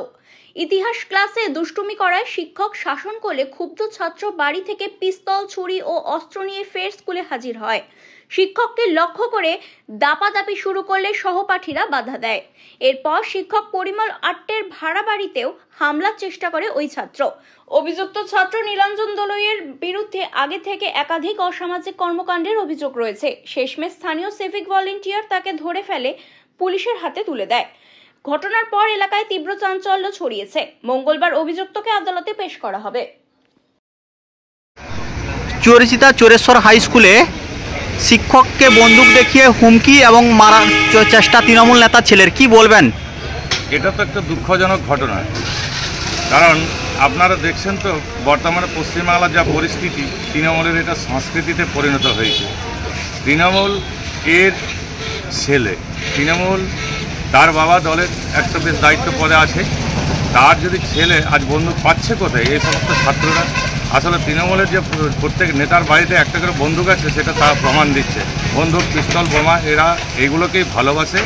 ইতিহাস ক্লাসে দুষ্টুমি করায় শিক্ষক শাসন করলে ক্ষুব্ধ ছাত্র বাড়ি থেকে পিস্তল, ছুরি ও অস্ত্র নিয়ে ফের স্কুলে হাজির হয়। শিক্ষককে লক্ষ্য করে দাপাদাপি শুরু করলে সহপাঠীরা বাধা দেয়। এরপর শিক্ষক পরিমল আট্টের ভাড়া বাড়িতেও হামলার চেষ্টা করে ওই ছাত্র। অভিযুক্ত ছাত্র নীলাঞ্জন দলইয়ের বিরুদ্ধে আগে থেকে একাধিক অসামাজিক কর্মকাণ্ডের অভিযোগ রয়েছে। শেষমেশ স্থানীয় সিভিক ভলেন্টিয়ার তাকে ধরে ফেলে পুলিশের হাতে তুলে দেয়। ঘটনার পর এলাকায় তীব্র চাঞ্চল্য ছড়িয়েছে। মঙ্গলবার অভিযুক্তকে আদালতে পেশ করা হবে। চোরচিতা চোরেশ্বর হাই স্কুলে শিক্ষককে বন্দুক দেখিয়ে হুমকি এবং মারার চেষ্টা তৃণমূল নেতা ছেলের, কি বলবেন? এটা তো একটা দুঃখজনক ঘটনা, কারণ আপনারা দেখছেন তো বর্তমানে পশ্চিমবাংলার যা পরিস্থিতি, তৃণমূলের এটা সংস্কৃতিতে পরিণত হয়েছে। তৃণমূল এর ছেলে, তৃণমূল তার বাবা দলের একটা বেশ দায়িত্ব পদে আছে, তার যদি ছেলে আজ বন্দুক পাচ্ছে কোথায়? এই সমস্ত ছাত্ররা। আসলে তৃণমূলের যে প্রত্যেক নেতার বাড়িতে একটা করে বন্দুক আছে সেটা তারা প্রমাণ দিচ্ছে। বন্দুক, পিস্তল, বোমা এরা এইগুলোকেই ভালোবাসে,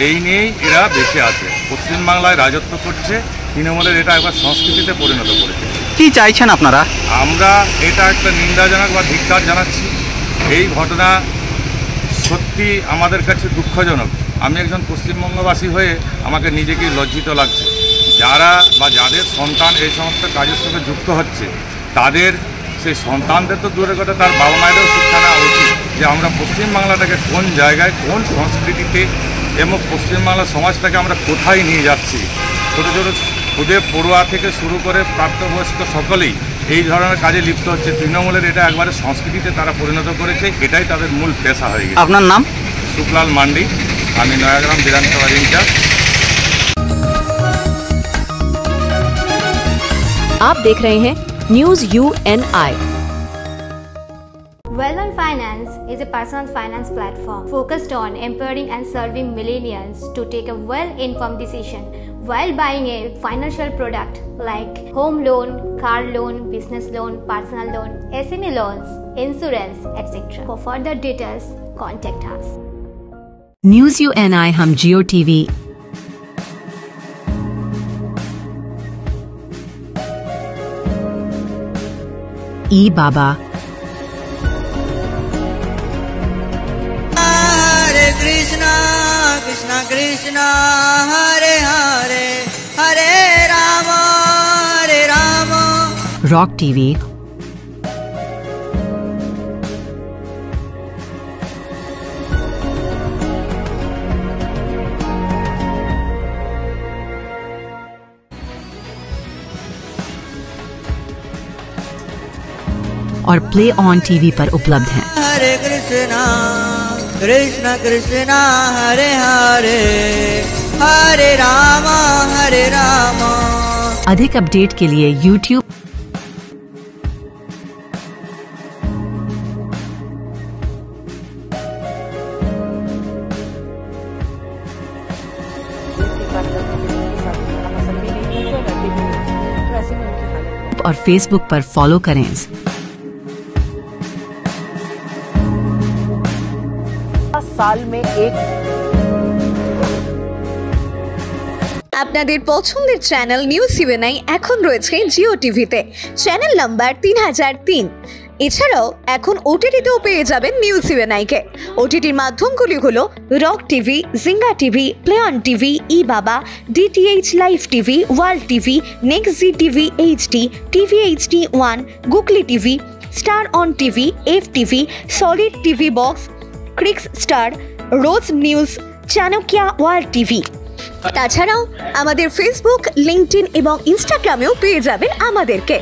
এই নিয়েই এরা বেঁচে আছে। পশ্চিমবাংলায় রাজত্ব করছে, তৃণমূলের এটা একবার সংস্কৃতিতে পরিণত করেছে। কি চাইছেন আপনারা? আমরা এটা একটা নিন্দাজনক বা ধিক্কার জানাচ্ছি। এই ঘটনা সত্যি আমাদের কাছে দুঃখজনক। আমি একজন পশ্চিমবঙ্গবাসী হয়ে আমাকে নিজেকেই লজ্জিত লাগছে। যারা বা যাদের সন্তান এই সমস্ত কাজের সঙ্গে যুক্ত হচ্ছে, তাদের সেই সন্তানদের তো দূরের কথা, তার বাবা মায়েরও শিক্ষা নেওয়া উচিত যে আমরা পশ্চিমবাংলাটাকে কোন জায়গায়, কোন সংস্কৃতিতে এবং পশ্চিমবাংলার সমাজটাকে আমরা কোথায় নিয়ে যাচ্ছি। ছোটো ছোটো খুদে পড়ুয়া থেকে শুরু করে প্রাপ্তবয়স্ক সকলেই এই ধরনের কাজে লিপ্ত হচ্ছে। তৃণমূলের এটা একবারে সংস্কৃতিতে তারা পরিণত করেছে, এটাই তাদের মূল পেশা হয়ে গেছে। আপনার নাম? শুক্লাল মান্ডি, আমি নয়াগ্রাম বিধানসভার ইনচার্জ। आप देख रहे हैं news UNI। Well-Known Finance is a personal finance platform focused on empowering and serving millennials to take a well-informed decision while buying a financial product like home loan, car loan, business loan, personal loan, SME loans, insurance, etc. For further details, contact us. News UNI हम जियो TV. ई बाबा। हरे Krishna Krishna Krishna Hare Hare Hare Ram rock TV. और play on TV पर उपलब्ध हैं। हरे कृष्णा कृष्णा कृष्णा हरे हरे हरे राम। अधिक update के लिए YouTube और Facebook पर फॉलो करें। साल में एक আপনাদের পছন্দের চ্যানেল নিউজ ইউএনআই এখন রয়েছে জিও টিভিতে, চ্যানেল নাম্বার 3003। এছাড়াও এখন ওটিটিতেও পেয়ে যাবেন নিউজ ইউএনআইকে। ওটিটির মাধ্যমগুলি হলো rock TV, zinga TV, play on TV, ই বাবা, DTH live TV, world TV, next Zee TV HD, TV HD 1, googly TV, star on TV, F TV, solid TV box, crix star, rose news, Chanakya world TV. তাছাড়াও আমাদের Facebook, LinkedIn এবং ইনস্টাগ্রামেও পেয়ে যাবেন আমাদেরকে।